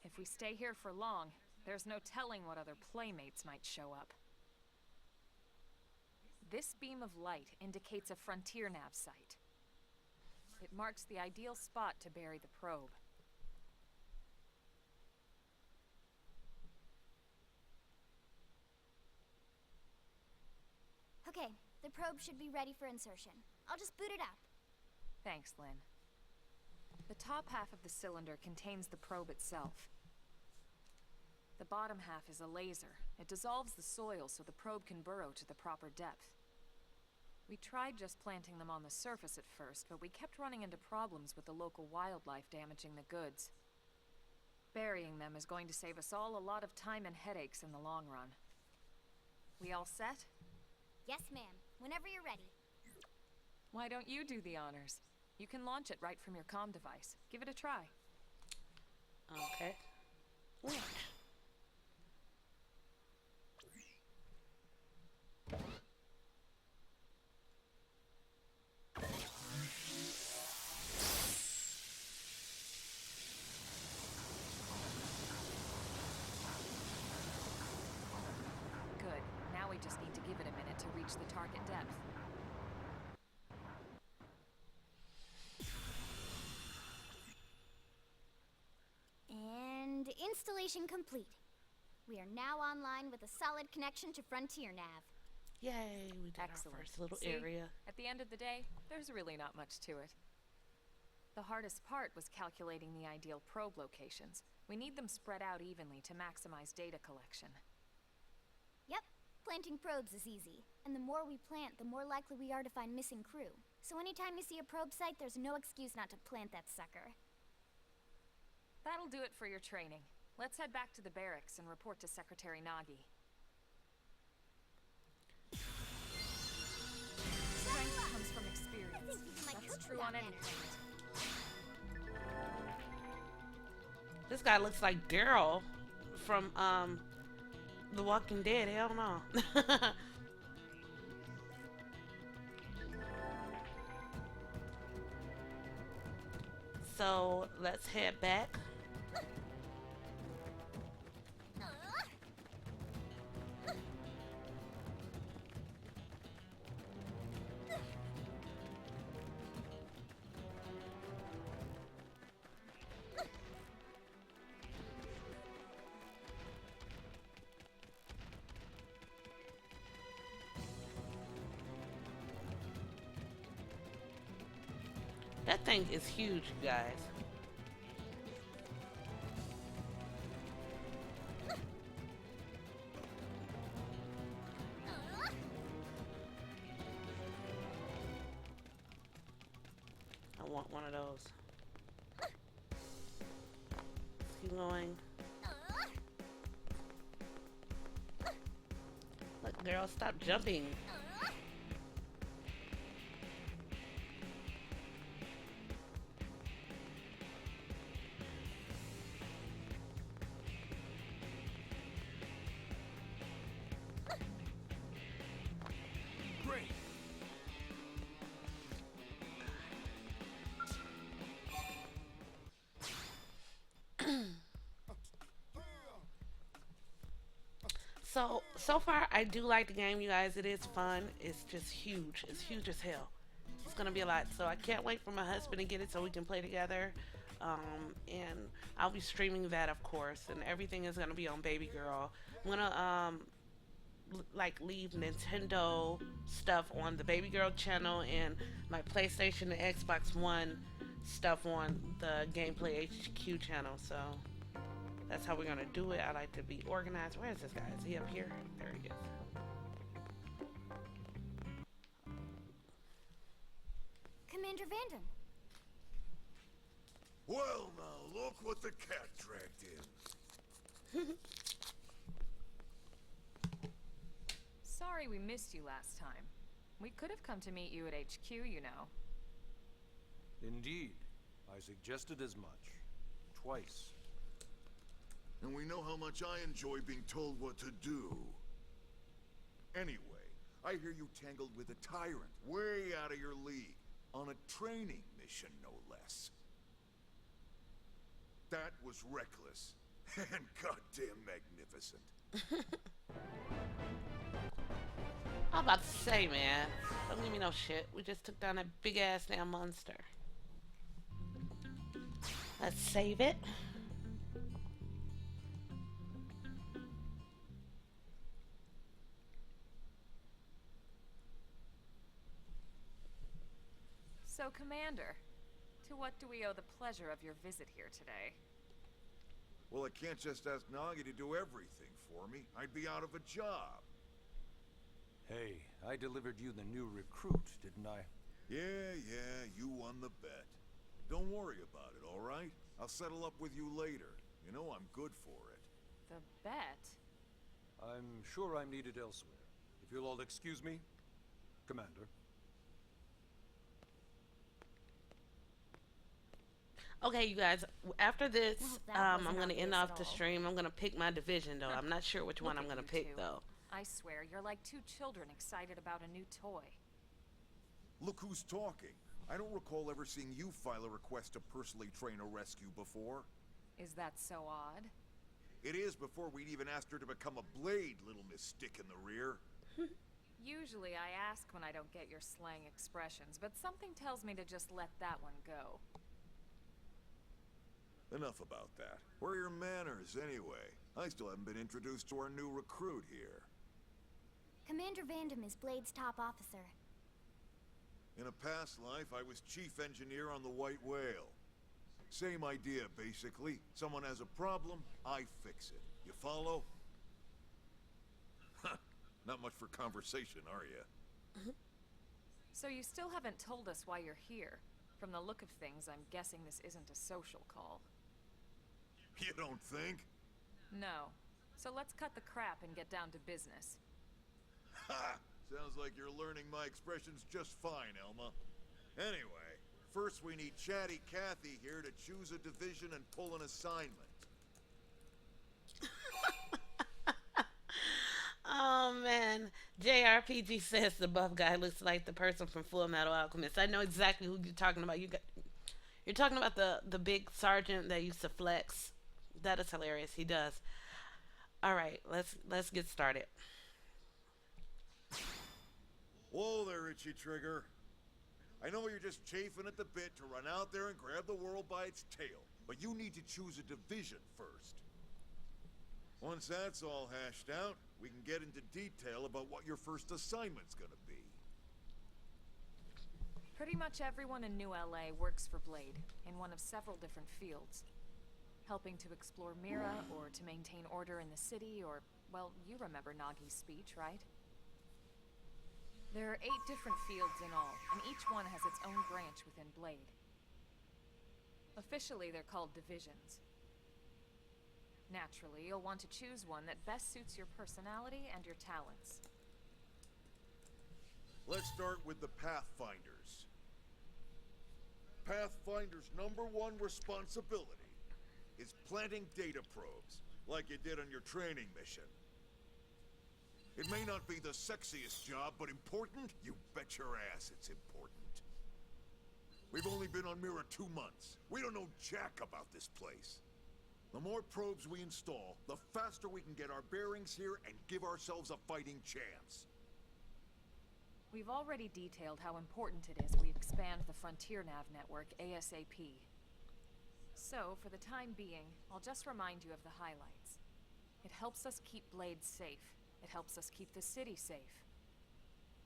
If we stay here for long, there's no telling what other playmates might show up. This beam of light indicates a frontier nav site. It marks the ideal spot to bury the probe. Okay, the probe should be ready for insertion. I'll just boot it up. Thanks, Lynn. The top half of the cylinder contains the probe itself. The bottom half is a laser. It dissolves the soil so the probe can burrow to the proper depth. We tried just planting them on the surface at first, but we kept running into problems with the local wildlife damaging the goods. Burying them is going to save us all a lot of time and headaches in the long run. We all set? Yes, ma'am. Whenever you're ready. Why don't you do the honors? You can launch it right from your comm device. Give it a try. Okay. Launch. Good. Now we just need to give it a minute to reach the target depth. And installation complete. We are now online with a solid connection to Frontier Nav. Yay, we did Excellent. our first little See? area. At the end of the day, there's really not much to it. The hardest part was calculating the ideal probe locations. We need them spread out evenly to maximize data collection. Yep, planting probes is easy. And the more we plant, the more likely we are to find missing crew. So anytime you see a probe site, there's no excuse not to plant that sucker. That'll do it for your training. Let's head back to the barracks and report to Secretary Nagi. Strength comes from experience. That's true on any planet. This guy looks like Daryl from The Walking Dead. Hell no. So let's head back. That thing is huge, you guys. I want one of those. Let's keep going. Look, girl, stop jumping. So far, I do like the game, you guys. It is fun. It's just huge. It's huge as hell. It's gonna be a lot. So I can't wait for my husband to get it so we can play together. And I'll be streaming that, of course. And everything is gonna be on Baby Girl. I'm gonna like leave Nintendo stuff on the Baby Girl channel and my PlayStation and Xbox One stuff on the Gameplay HQ channel. So that's how we're gonna do it. I like to be organized. Where is this guy? Is he up here? There he is. Commander Vanden. Well, now look what the cat dragged in. Sorry we missed you last time. We could have come to meet you at HQ, you know. Indeed. I suggested as much. Twice. And we know how much I enjoy being told what to do. Anyway, I hear you tangled with a tyrant, way out of your league, on a training mission, no less. That was reckless, and goddamn magnificent. I'm about to say, man. Don't give me no shit. We just took down that big ass damn monster. Let's save it. So, Commander, to what do we owe the pleasure of your visit here today? Well, I can't just ask Nagi to do everything for me. I'd be out of a job. Hey, I delivered you the new recruit, didn't I? Yeah, you won the bet. Don't worry about it, all right? I'll settle up with you later. You know I'm good for it. The bet? I'm sure I'm needed elsewhere. If you'll all excuse me, Commander. Okay, you guys, after this, Well, that wasn't I'm going to end obvious off at the all. stream. I'm going to pick my division, though. I'm not sure which one Look I'm at going to you pick, two. though. I swear, you're like two children excited about a new toy. Look who's talking. I don't recall ever seeing you file a request to personally train a rescue before. Is that so odd? It is before we'd even asked her to become a blade, little Miss Stick in the rear. Usually I ask when I don't get your slang expressions, but something tells me to just let that one go. Enough about that. Where are your manners, anyway? I still haven't been introduced to our new recruit here. Commander Vanden is Blade's top officer. In a past life, I was chief engineer on the White Whale. Same idea, basically. Someone has a problem, I fix it. You follow? Not much for conversation, are you? So you still haven't told us why you're here. From the look of things, I'm guessing this isn't a social call. You don't think? No. So let's cut the crap and get down to business. Ha! Sounds like you're learning my expressions just fine, Elma. Anyway, first we need Chatty Cathy here to choose a division and pull an assignment. Oh man, JRPG says the buff guy looks like the person from Full Metal Alchemist. I know exactly who you're talking about. You're talking about the big sergeant that used to flex. That is hilarious. He does. All right, let's get started. Whoa there, Itchy Trigger. I know you're just chafing at the bit to run out there and grab the world by its tail, but you need to choose a division first. Once that's all hashed out, we can get into detail about what your first assignment's gonna be. Pretty much everyone in New LA works for Blade, in one of several different fields. Helping to explore Mira, or to maintain order in the city, or, well, you remember Nagi's speech, right? There are 8 different fields in all, and each one has its own branch within Blade. Officially, they're called divisions. Naturally, you'll want to choose one that best suits your personality and your talents. Let's start with the Pathfinders. Pathfinder's #1 responsibility is planting data probes, like you did on your training mission. It may not be the sexiest job, but important? You bet your ass it's important. We've only been on Mira 2 months. We don't know jack about this place. The more probes we install, the faster we can get our bearings here and give ourselves a fighting chance. We've already detailed how important it is we expand the Frontier Nav network ASAP. So, for the time being, I'll just remind you of the highlights. It helps us keep Blade safe. It helps us keep the city safe.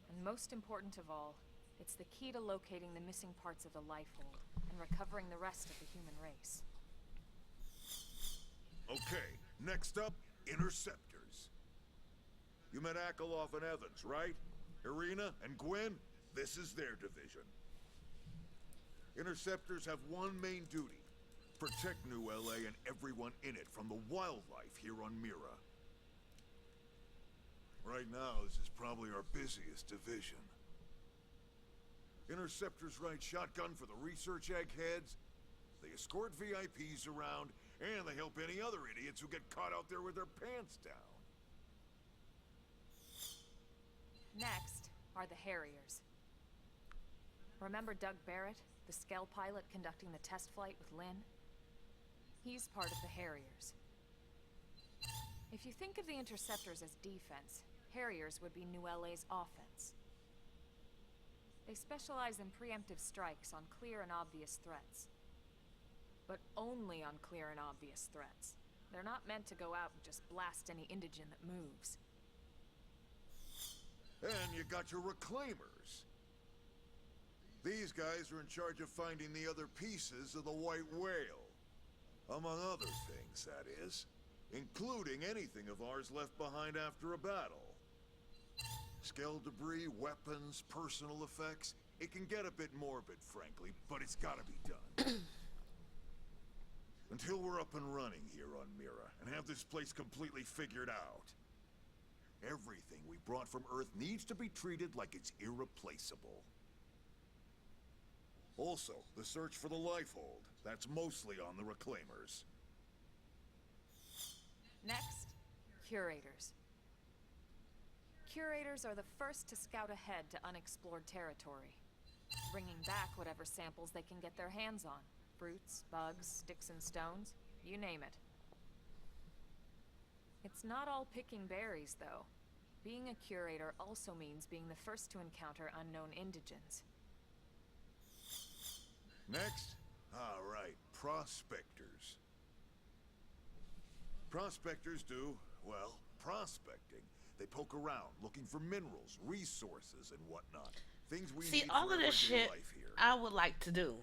And most important of all, it's the key to locating the missing parts of the Lifehold and recovering the rest of the human race. Okay, next up, Interceptors. You met Akeloff and Evans, right? Irina and Gwen? This is their division. Interceptors have one main duty: protect New LA and everyone in it from the wildlife here on Mira. Right now, this is probably our busiest division. Interceptors ride shotgun for the research eggheads, they escort VIPs around, and they help any other idiots who get caught out there with their pants down. Next are the Harriers. Remember Doug Barrett, the Skell pilot conducting the test flight with Lynn? He's part of the Harriers. If you think of the Interceptors as defense, Harriers would be New LA's offense. They specialize in preemptive strikes on clear and obvious threats. But only on clear and obvious threats. They're not meant to go out and just blast any indigene that moves. And you got your Reclaimers. These guys are in charge of finding the other pieces of the White Whale. Among other things, that is. Including anything of ours left behind after a battle. Skell debris, weapons, personal effects. It can get a bit morbid, frankly, but it's gotta be done. Until we're up and running here on Mira, and have this place completely figured out. Everything we brought from Earth needs to be treated like it's irreplaceable. Also, the search for the Lifehold. That's mostly on the Reclaimers. Next, Curators. Curators are the first to scout ahead to unexplored territory, bringing back whatever samples they can get their hands on. Fruits, bugs, sticks and stones, you name it. It's not all picking berries, though. Being a curator also means being the first to encounter unknown indigens. Next? All right, prospectors. Prospectors do, well, prospecting. They poke around, looking for minerals, resources, and whatnot. Things we See, need all for of this everyday shit life here. I would like to do.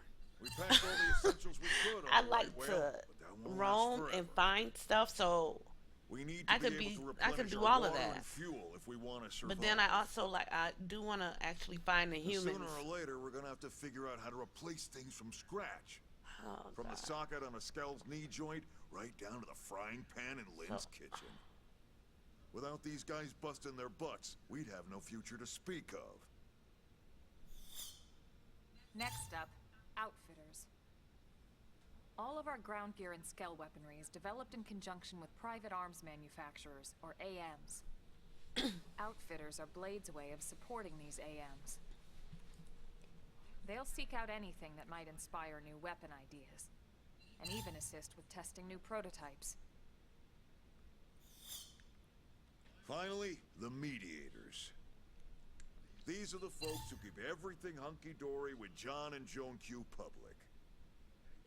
We packed all the essentials we could on I the like White to Whale, but that won't last roam forever. and find stuff, so We need I to could be be- able to I could replenish do our all of water that. and fuel if we want to survive. but then I also I do want to actually find the But humans. sooner or later, we're gonna have to figure out how to replace things from scratch. Oh, From God. the socket on a Skell's knee joint, right down to the frying pan in Lynn's kitchen. Without these guys busting their butts, we'd have no future to speak of. Next up, outfitters. All of our ground gear and Skell weaponry is developed in conjunction with private arms manufacturers, or AMs. Outfitters are Blade's way of supporting these AMs. They'll seek out anything that might inspire new weapon ideas, and even assist with testing new prototypes. Finally, the mediators. These are the folks who keep everything hunky-dory with John and Joan Q public.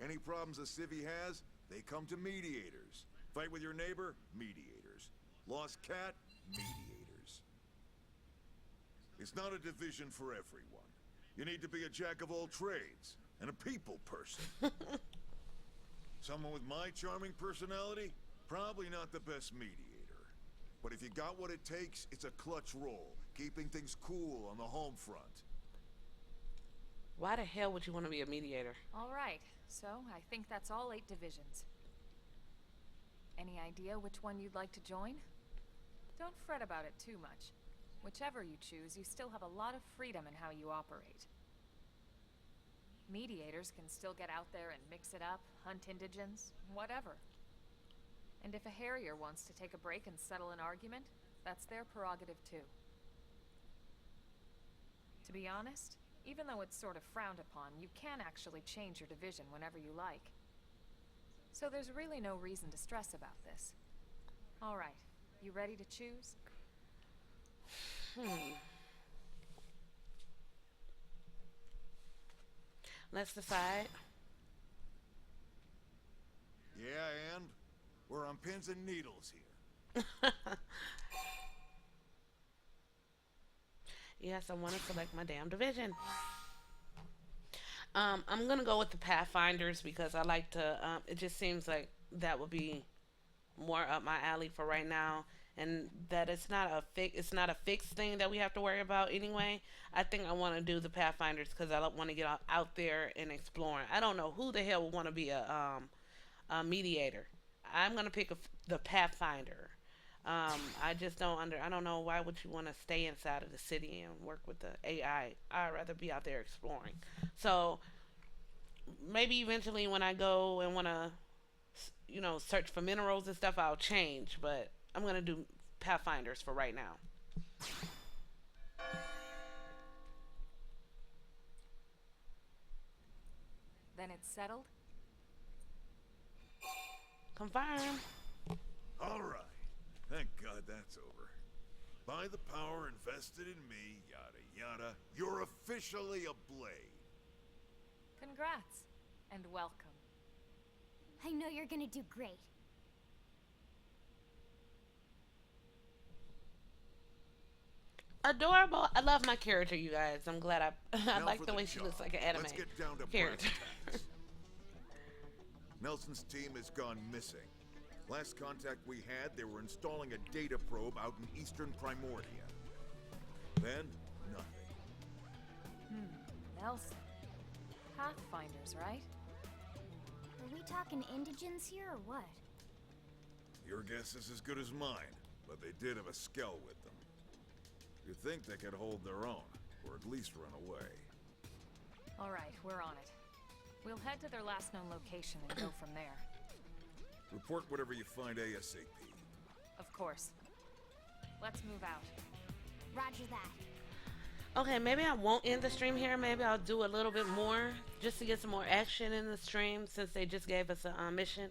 Any problems a civvy has, they come to mediators. Fight with your neighbor? Mediators. Lost cat? Mediators. It's not a division for everyone. You need to be a jack of all trades, and a people person. Someone with my charming personality? Probably not the best mediator. But if you got what it takes, it's a clutch role, keeping things cool on the home front. Why the hell would you want to be a mediator? All right, so I think that's all 8 divisions. Any idea which one you'd like to join? Don't fret about it too much. Whichever you choose, you still have a lot of freedom in how you operate. Mediators can still get out there and mix it up, hunt indigents, whatever. And if a Harrier wants to take a break and settle an argument, that's their prerogative too. To be honest, even though it's sort of frowned upon, you can actually change your division whenever you like. So there's really no reason to stress about this. All right, you ready to choose? Let's decide. Yeah, and? We're on pins and needles here. Yes, I want to select my damn division. I'm gonna go with the Pathfinders because I like to. It just seems like that would be more up my alley for right now, and that it's not a fixed thing that we have to worry about anyway. I think I want to do the Pathfinders because I want to get out there and exploring. I don't know who the hell would want to be a mediator. I'm gonna pick the Pathfinder. I just don't I don't know why would you want to stay inside of the city and work with the AI. I'd rather be out there exploring. So maybe eventually when I go and want to, search for minerals and stuff, I'll change. But I'm gonna do Pathfinders for right now. Then it's settled? Confirm. All right. Thank God that's over. By the power invested in me, yada yada, you're officially a Blade. Congrats, and welcome. I know you're gonna do great. Adorable. I love my character, you guys. I'm glad I Now like for the way she job. looks like an anime Let's get down to character. brass tacks. Nelson's team has gone missing. Last contact we had, they were installing a data probe out in eastern Primordia. Then, nothing. Nelson. Pathfinders, right? Are we talking indigents here or what? Your guess is as good as mine, but they did have a Skell with them. You'd think they could hold their own, or at least run away. All right, we're on it. We'll head to their last known location and go from there. Report whatever you find ASAP. Of course. Let's move out. Roger that. Okay, maybe I won't end the stream here. Maybe I'll do a little bit more just to get some more action in the stream since they just gave us a mission.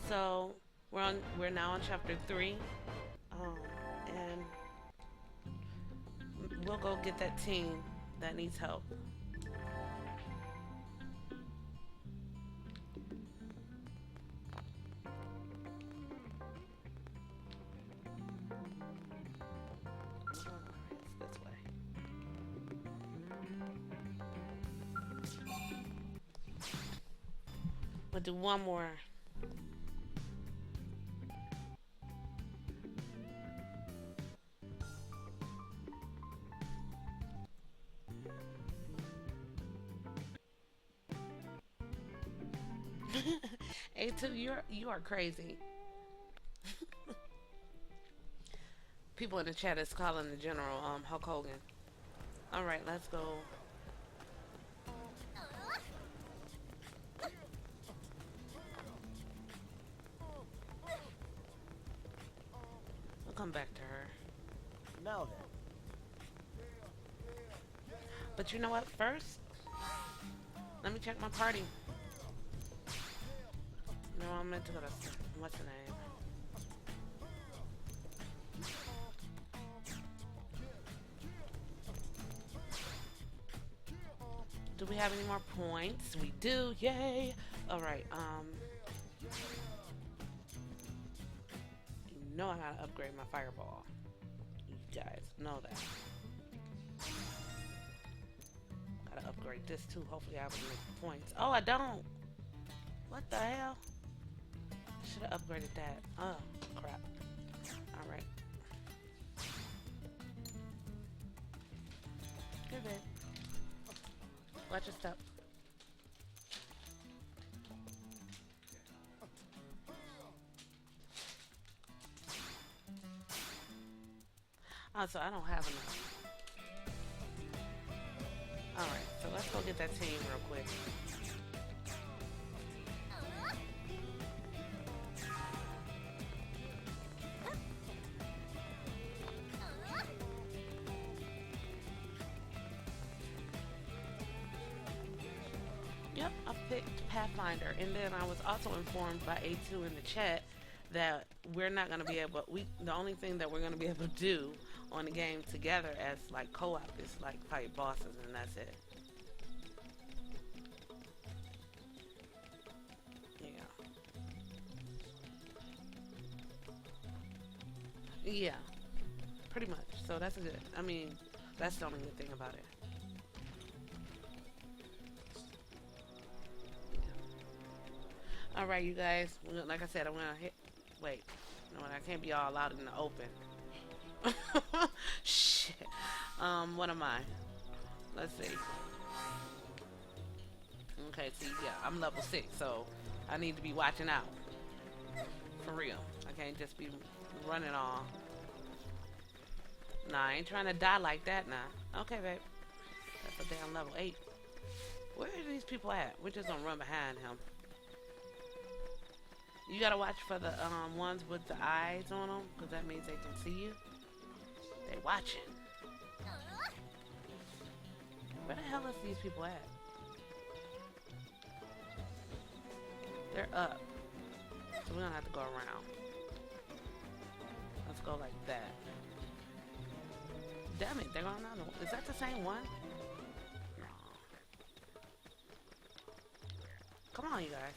So we're now on chapter 3, and we'll go get that team that needs help. This way. We'll do one more. A2, you are crazy. People in the chat is calling the general Hulk Hogan. All right, let's go. We'll come back to her. Now then. But you know what? First, let me check my party. No, I'm meant to go to what's the name? Do we have any more points? We do, yay! Alright, you know I gotta upgrade my fireball. You guys know that. Gotta upgrade this too, hopefully I have enough points. Oh, I don't! What the hell? Should have upgraded that. Oh, crap. Alright. Good bit. Watch your step. Oh, so I don't have enough. Alright, so let's go get that team real quick. Yep, I picked Pathfinder, and then I was also informed by A2 in the chat that we're not going to be able, the only thing that we're going to be able to do on the game together as like co-op is like fight bosses, and that's it. Yeah, pretty much. So that's good. I mean, that's the only good thing about it. Yeah. All right, you guys. Like I said, I'm gonna hit. Wait, no, I can't be all out in the open. Shit. What am I? Let's see. Okay, see, yeah, I'm level 6, so I need to be watching out. For real. I can't just be running all. Nah, I ain't trying to die like that now. Okay, babe. That's a damn level 8. Where are these people at? We're just gonna run behind him. You gotta watch for the ones with the eyes on them, because that means they can see you. They watching. Where the hell is these people at? They're up. So we're gonna have to go around. Let's go like that. Damn it, they're going on. Is that the same one? No. Come on, you guys.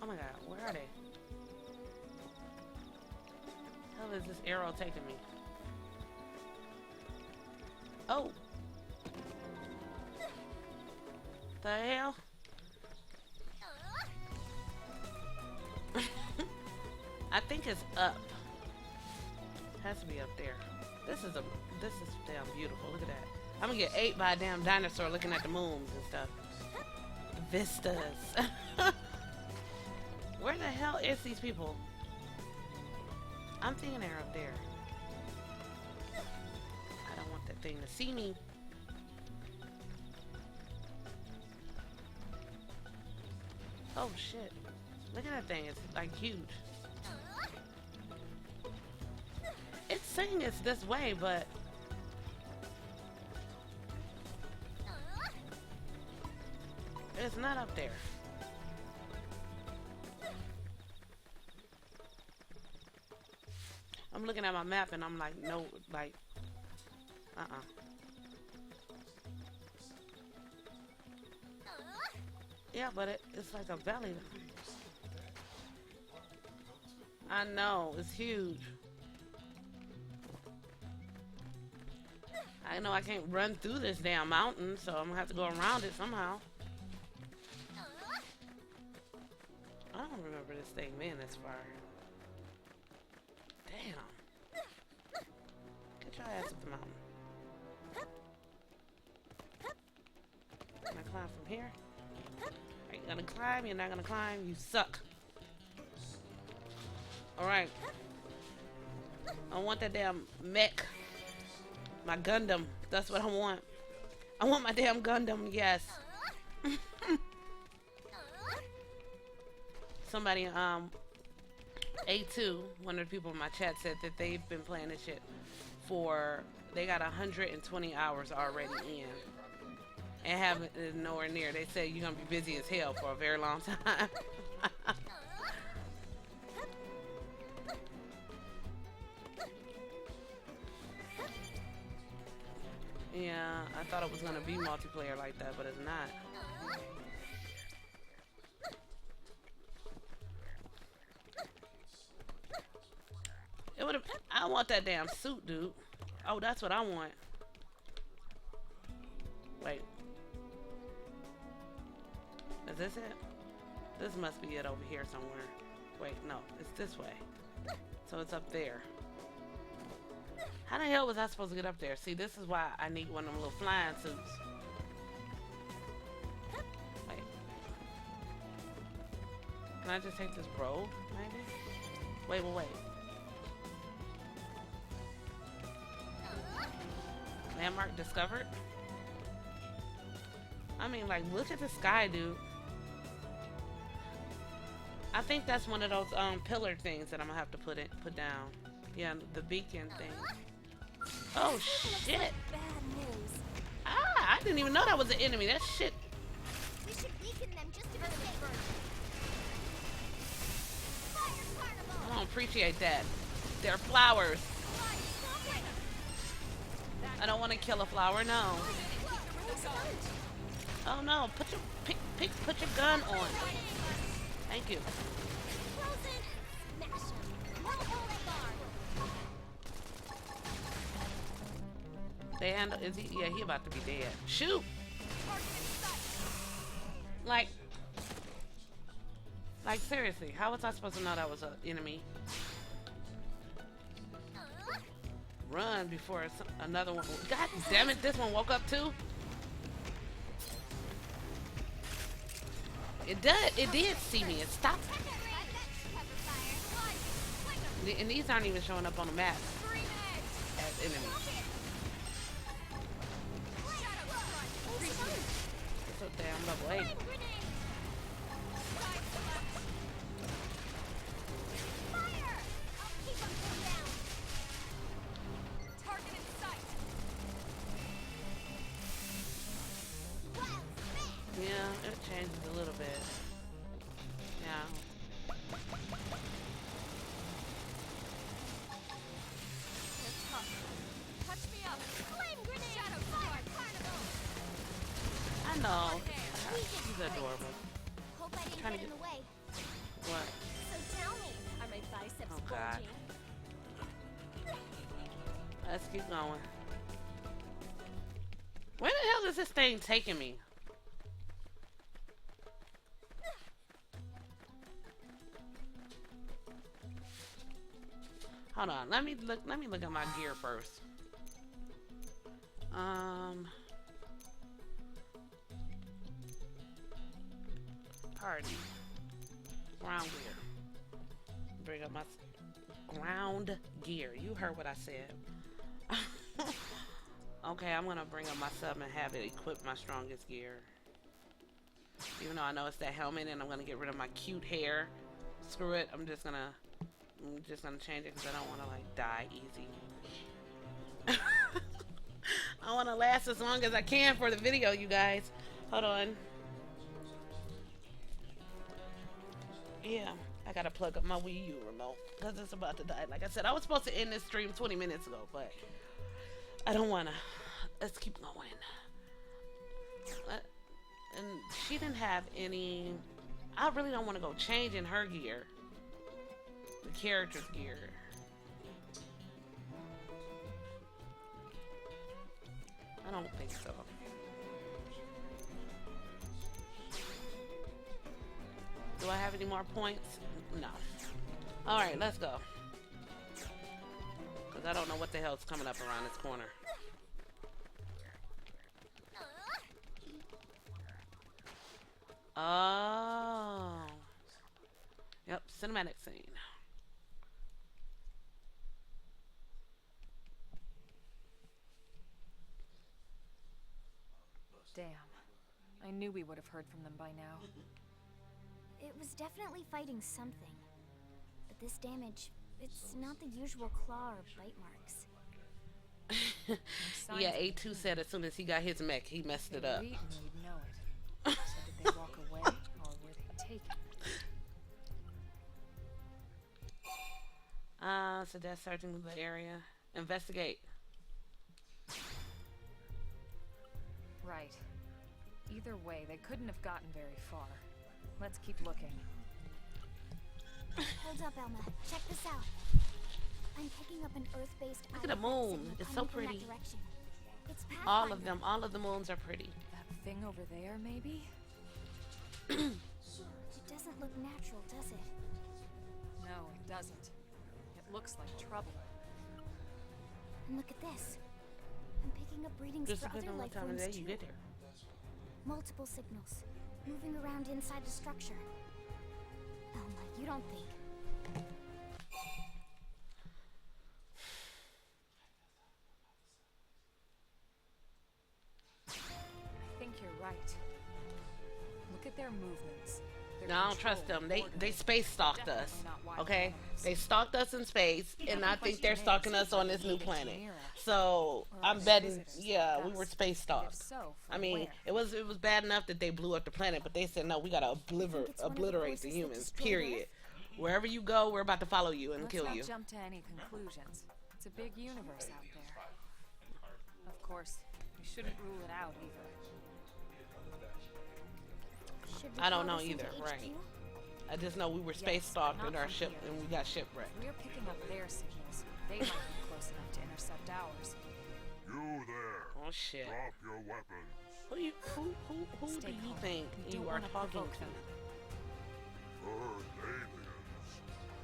Oh my god, where are they? Hell is this arrow taking me? Oh! The hell? I think it's up. Has to be up there. This is damn beautiful. Look at that. I'm gonna get ate by a damn dinosaur looking at the moons and stuff. Vistas. Where the hell is these people? I'm thinking they're up there. I don't want that thing to see me. Oh shit. Look at that thing. It's like huge. It's saying it's this way, but it's not up there. I'm looking at my map and I'm like, no, like, Yeah, but it's like a valley. I know, it's huge. I know I can't run through this damn mountain, so I'm gonna have to go around it somehow. I don't remember this thing being this far. Damn. Get your ass up the mountain. climb from here? Are you gonna climb? You're not gonna climb? You suck. Alright. I want that damn mech. My Gundam. That's what I want. I want my damn Gundam, yes. Somebody, A2, one of the people in my chat said that they've been playing this shit for, they got 120 hours already in. And haven't nowhere near. They said you're gonna be busy as hell for a very long time. Yeah, I thought it was gonna be multiplayer like that, but it's not. It would have. I want that damn suit, dude. Oh, that's what I want. Wait. Is this it? This must be it over here somewhere. Wait, no, it's this way. So it's up there. How the hell was I supposed to get up there? See, this is why I need one of them little flying suits. Wait. Can I just take this road, maybe? Wait, wait, wait. Landmark discovered? I mean, like, look at the sky, dude. I think that's one of those pillar things that I'm gonna have to put down. Yeah, the beacon thing. Oh shit! Bad news. Ah, I didn't even know that was an enemy. That shit. We should weaken them just to be safe. Fire carnival. I don't appreciate that. They're flowers. I don't want to kill a flower. No. Oh no! Put your gun on. Thank you. They handle. Is he? Yeah, he about to be dead. Shoot! Like seriously, how was I supposed to know that was an enemy? Run before another one. God damn it! This one woke up too. It did see me. It stopped. And these aren't even showing up on the map as enemies. It's so damn level 8. Yeah, it changes a little bit. Yeah. Touch me up. Flame grenade. Shadow fire carnival. I know. He's adorable. Hope I didn't Trying to get in get- the way. What? So tell me, are my biceps Oh, God. bulging? Let's keep going. Where the hell is this thing taking me? Hold on. Let me look at my gear first. Party. Ground gear. Bring up my ground gear. You heard what I said. Okay, I'm gonna bring up my sub and have it equip my strongest gear. Even though I know it's that helmet, and I'm gonna get rid of my cute hair. Screw it. I'm just gonna change it because I don't want to like die easy. I want to last as long as I can for the video, you guys. Hold on. Yeah, I gotta plug up my Wii U remote because it's about to die. Like I said, I was supposed to end this stream 20 minutes ago, but I don't wanna. Let's keep going. And she didn't have any. I really don't want to go changing her gear. The character's gear. I don't think so. Do I have any more points? No. Alright, let's go. Because I don't know what the hell's coming up around this corner. Oh. Yep, cinematic scene. Damn. I knew we would have heard from them by now. It was definitely fighting something. But this damage, it's not the usual claw or bite marks. Yeah, A2 said as soon as he got his mech, he messed it up. We'd know it. So did they walk away, or were they taken? So that's searching the area. Investigate. Right. Either way, they couldn't have gotten very far. Let's keep looking. Hold up, Elma. Check this out. I'm picking up an Earth-based Look at the moon. It's so pretty. It's All of them. All of the moons are pretty. That thing over there, maybe? It doesn't look natural, does it? No, it doesn't. It looks like trouble. And look at this. I'm picking up readings Just for depending other on what life time of forms day you too. get there. Multiple signals, moving around inside the structure. Elma, you don't think... I think you're right. Look at their movements. Their No, I don't trust control, them. They order. space stalked us. Definitely not wild Okay? animals. They stalked us in space, and I think they're question stalking is, us on this new did planet. Chimera, So or I'm are they betting, visitors yeah, like we were us? space If stalked. so, I from mean, where? it was bad enough that they blew up the planet, but they said no, we gotta it's one of the obliterate the forces that humans. destroyed Period. Earth? Wherever you go, we're about to follow you and Let's kill not you. jump to any conclusions. It's a big universe out there. Of course, we shouldn't rule it out either. Should we I don't call know this into either, HQ? right. I just know we were space Yes, stalked not in our from ship, here. and we got shipwrecked. We're picking up their signals. They might be close enough to intercept ours. You there. Oh shit. Drop your weapons. Who do Stay you calm. think We don't you are wanna talking provoke to? them. Earth aliens.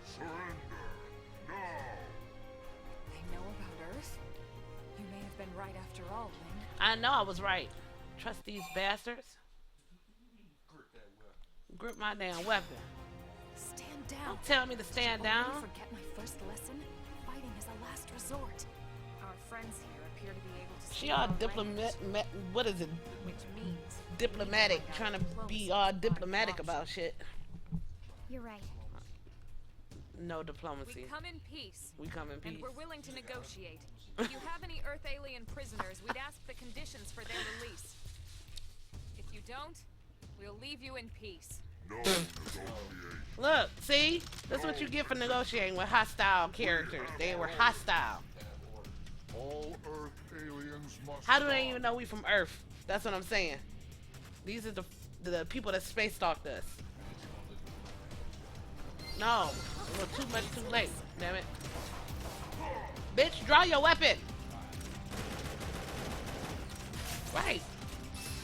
Surrender. Now. They know about Earth? You may have been right after all, Lynn. I know I was right. Trust these bastards. Grip my damn weapon. Stand down. Don't tell me to stand Did you already down. forget my first lesson? Fighting is a last resort. Our friends here appear to be able to She speak all our diplomat. language, What is it? which means Diplomatic. we need Trying to find out be diplomacy all and diplomatic find about shit. You're right. No We diplomacy. come in peace. We come in peace. And we're willing to negotiate. If you have any Earth alien prisoners, we'd ask the conditions for their release. If you don't, we'll leave you in peace. No negotiation. Look, see? That's what you get for negotiating with hostile characters. They were hostile. All Earth aliens must How do they die. even know we from Earth? That's what I'm saying. These are the people that space stalked us. No, a little too much too late. Damn it. Bitch, draw your weapon. Right.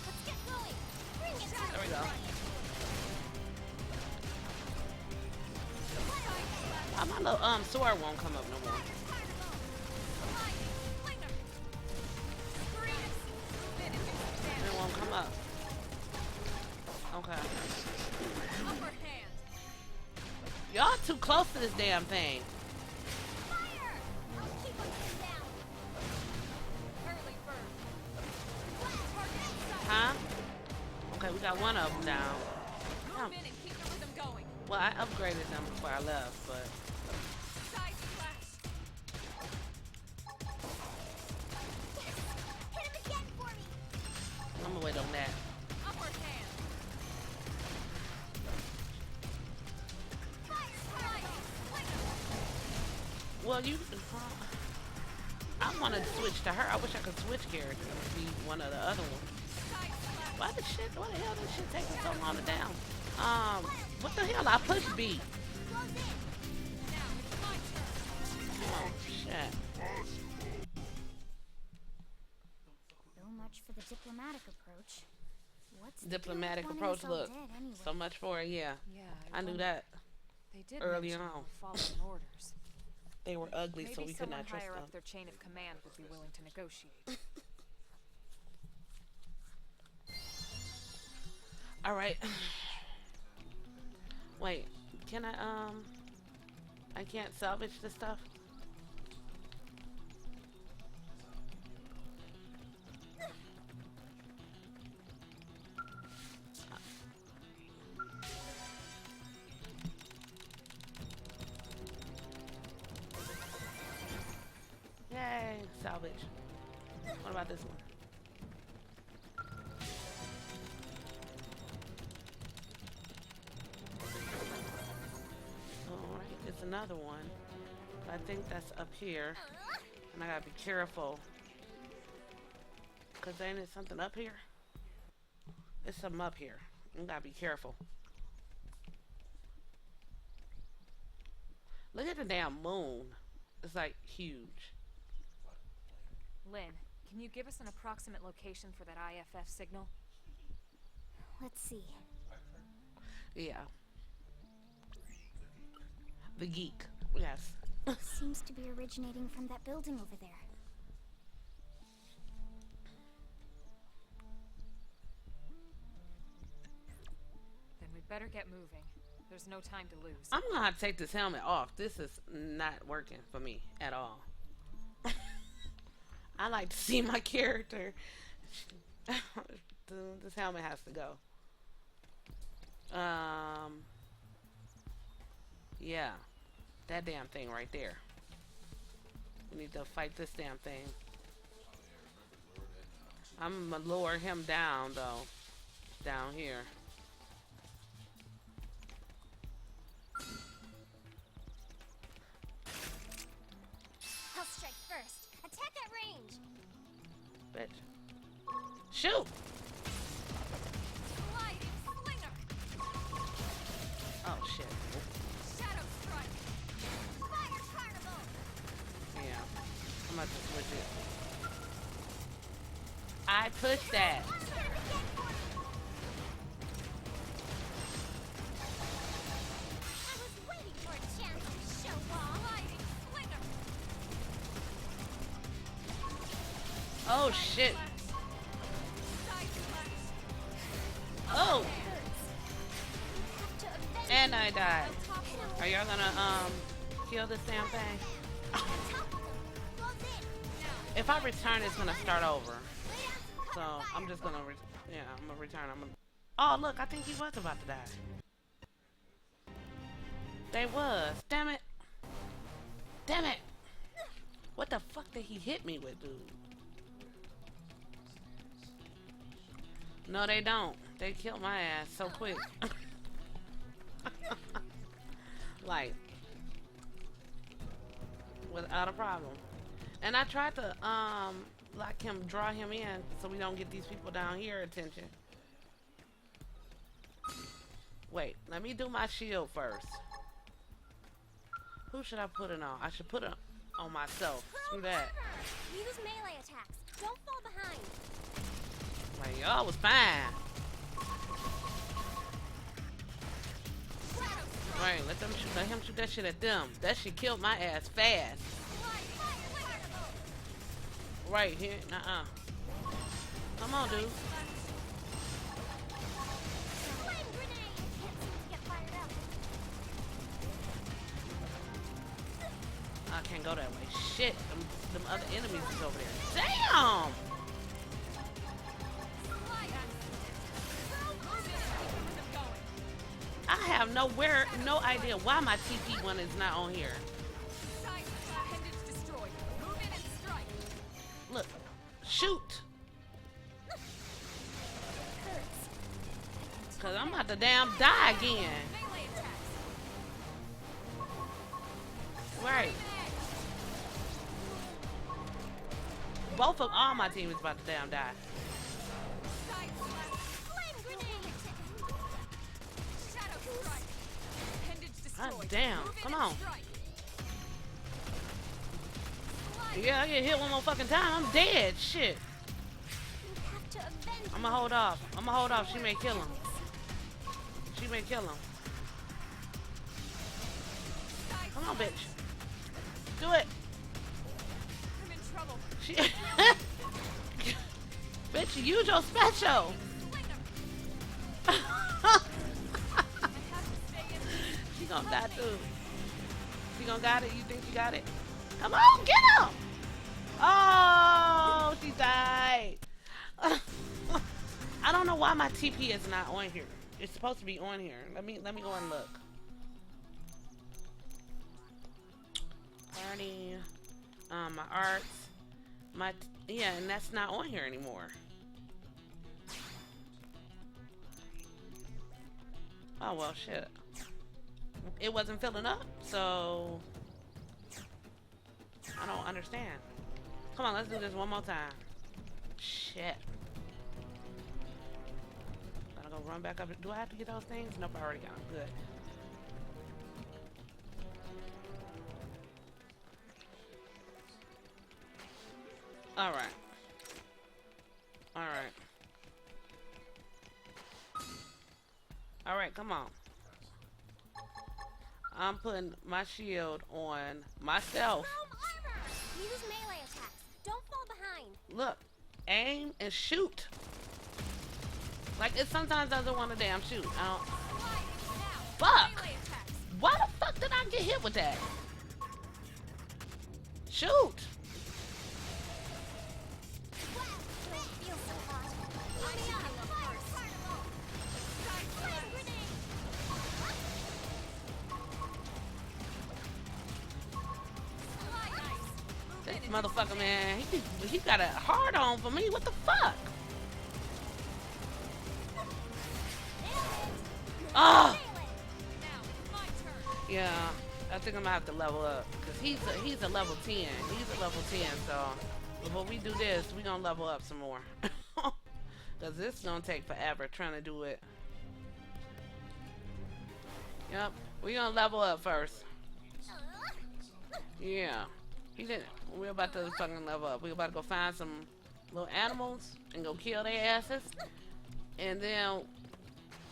Let's get going. Bring it There we go. Why my little sword won't come up no more? It won't come up. Okay. Upper hand. Y'all too close to this damn thing. Fire! I'll keep them down. Early bird. Huh? Okay, we got one of them down. Move in and keep the rhythm going. Well, I upgraded them before I left, but Side slash. Hit him again for me. I'm gonna wait on that. Upper hand. Well, you. I want to switch to her. I wish I could switch characters and be one of the other ones. Side slash. Why the hell this shit taking so long to down? What the hell? I pushed B. Close in. Now it's my turn. Oh, shit. So much for the diplomatic approach. What's the deal with Diplomatic wanting approach, us all look. dead anyway? So much for it, yeah. Yeah, I knew wonder- that. They did early mention on. we were following orders. They were ugly, Maybe so we could someone not trust higher them. up their chain of command would be willing to negotiate. All right. Wait, can I can't salvage this stuff? Yay, salvage. What about this one? Alright, it's another one. I think that's up here. And I gotta be careful. Cause ain't it something up here? There's something up here. You gotta be careful. Look at the damn moon. It's like huge. Lynn, can you give us an approximate location for that IFF signal? Let's see. Yeah. The geek. Yes. Seems to be originating from that building over there. Then we'd better get moving. There's no time to lose. I'm gonna have to take this helmet off. This is not working for me at all. I like to see my character. This helmet has to go. Yeah. That damn thing right there. We need to fight this damn thing. I'm gonna lower him down though. Down here. I'll strike first. Attack at range. Bitch. Shoot! Sliding slinger! Oh shit. Shadow strike! Fire carnival. Yeah. I'm about to switch it. I pushed that. I was waiting for a chance to show off. Sliding slinger! Oh shit. Side slash! Oh! Have to avenge And I died. Top floor. Are y'all gonna kill this damn thing? the top of them. Close in. If I return, it's gonna start over. Lay down some So cover I'm fire. just gonna yeah, I'm gonna return. I'm gonna. Oh look, I think he was about to die. They was. Damn it. Damn it. What the fuck did he hit me with, dude? No, they don't. They killed my ass so quick. Like, without a problem. And I tried to, like him, draw him in so we don't get these people down here attention. Wait, let me do my shield first. Who should I put it on? I should put it on myself. Screw that. Use melee attacks. Don't fall behind. Like, y'all was fine. Right, let him shoot that shit at them. That shit killed my ass fast. Right here, Come on, dude. Flame grenade. Can't seem to get fired up. I can't go that way. Shit, them other enemies is over there. Damn! I have no idea why my TP one is not on here. Look, shoot! Cause I'm about to damn die again. Right. Both of all my team is about to damn die. Flame grenade. God damn, come on. Yeah, I get hit one more fucking time. I'm dead. Shit. You have to avenge. I'ma hold off. She may kill him. Come on, bitch. Do it. I'm in trouble. She bitch, use your special. gonna die too. She gonna got it? You think she got it? Come on, get him! Oh, she died. I don't know why my TP is not on here. It's supposed to be on here. Let me go and look. Party, my arts, yeah, and that's not on here anymore. Oh well, shit. It wasn't filling up, so I don't understand. Come on, let's do this one more time. Shit. Gotta go run back up. Do I have to get those things? Nope, I already got them. Good. Alright. Alright. Alright, come on. I'm putting my shield on myself. Use melee attacks. Don't fall behind. Look, aim and shoot. Like, it sometimes doesn't want to damn shoot. I don't. Fuck! Why the fuck did I get hit with that? Shoot! This motherfucker, man, he got a hard on for me. What the fuck? Oh! Yeah, I think I'm gonna have to level up because he's a level 10. He's a level 10, so before we do this, we gonna level up some more because this is gonna take forever trying to do it. Yep, we gonna level up first. Yeah, he didn't. We're about to fucking level up. We're about to go find some little animals and go kill their asses, and then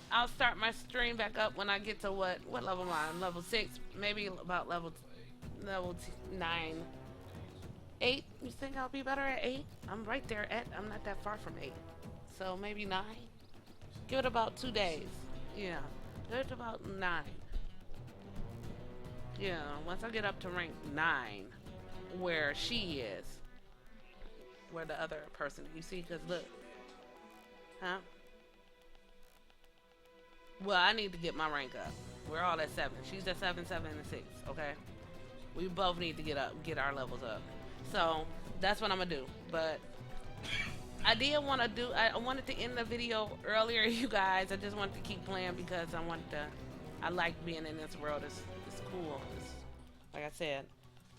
I'll start my stream back up when I get to what level am I? Level 6, maybe about level 9, 8. You think I'll be better at 8? I'm right there at. I'm not that far from 8, so maybe 9. Give it about 2 days. Yeah, give it about 9. Yeah, once I get up to rank 9, where she is, where the other person, you see, because look, huh? Well, I need to get my rank up. We're all at 7. She's at 7, 7, and 6. Okay, we both need to get our levels up. So that's what I'm gonna do. But I did want to do. I wanted to end the video earlier, you guys. I just wanted to keep playing because I like being in this world. It's cool. Like I said,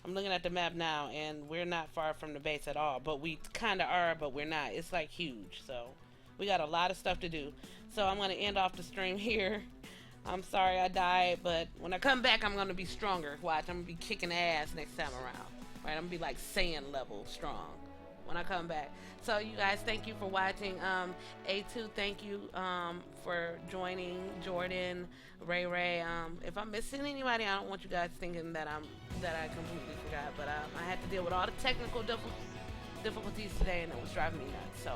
I'm looking at the map now, and we're not far from the base at all. But we kind of are, but we're not. It's like huge. So we got a lot of stuff to do. So I'm going to end off the stream here. I'm sorry I died, but when I come back, I'm going to be stronger. Watch, I'm going to be kicking ass next time around. Right? I'm going to be like Saiyan level strong when I come back. So you guys, thank you for watching. A2, thank you for joining. Jordan, Ray. If I'm missing anybody, I don't want you guys thinking that I completely forgot. But I had to deal with all the technical difficulties today, and it was driving me nuts. So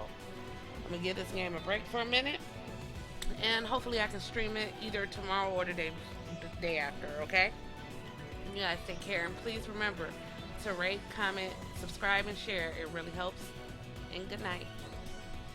I'm going to give this game a break for a minute. And hopefully I can stream it either tomorrow or the day after, okay? You guys take care, and please remember to rate, comment, subscribe, and share. It really helps. And good night.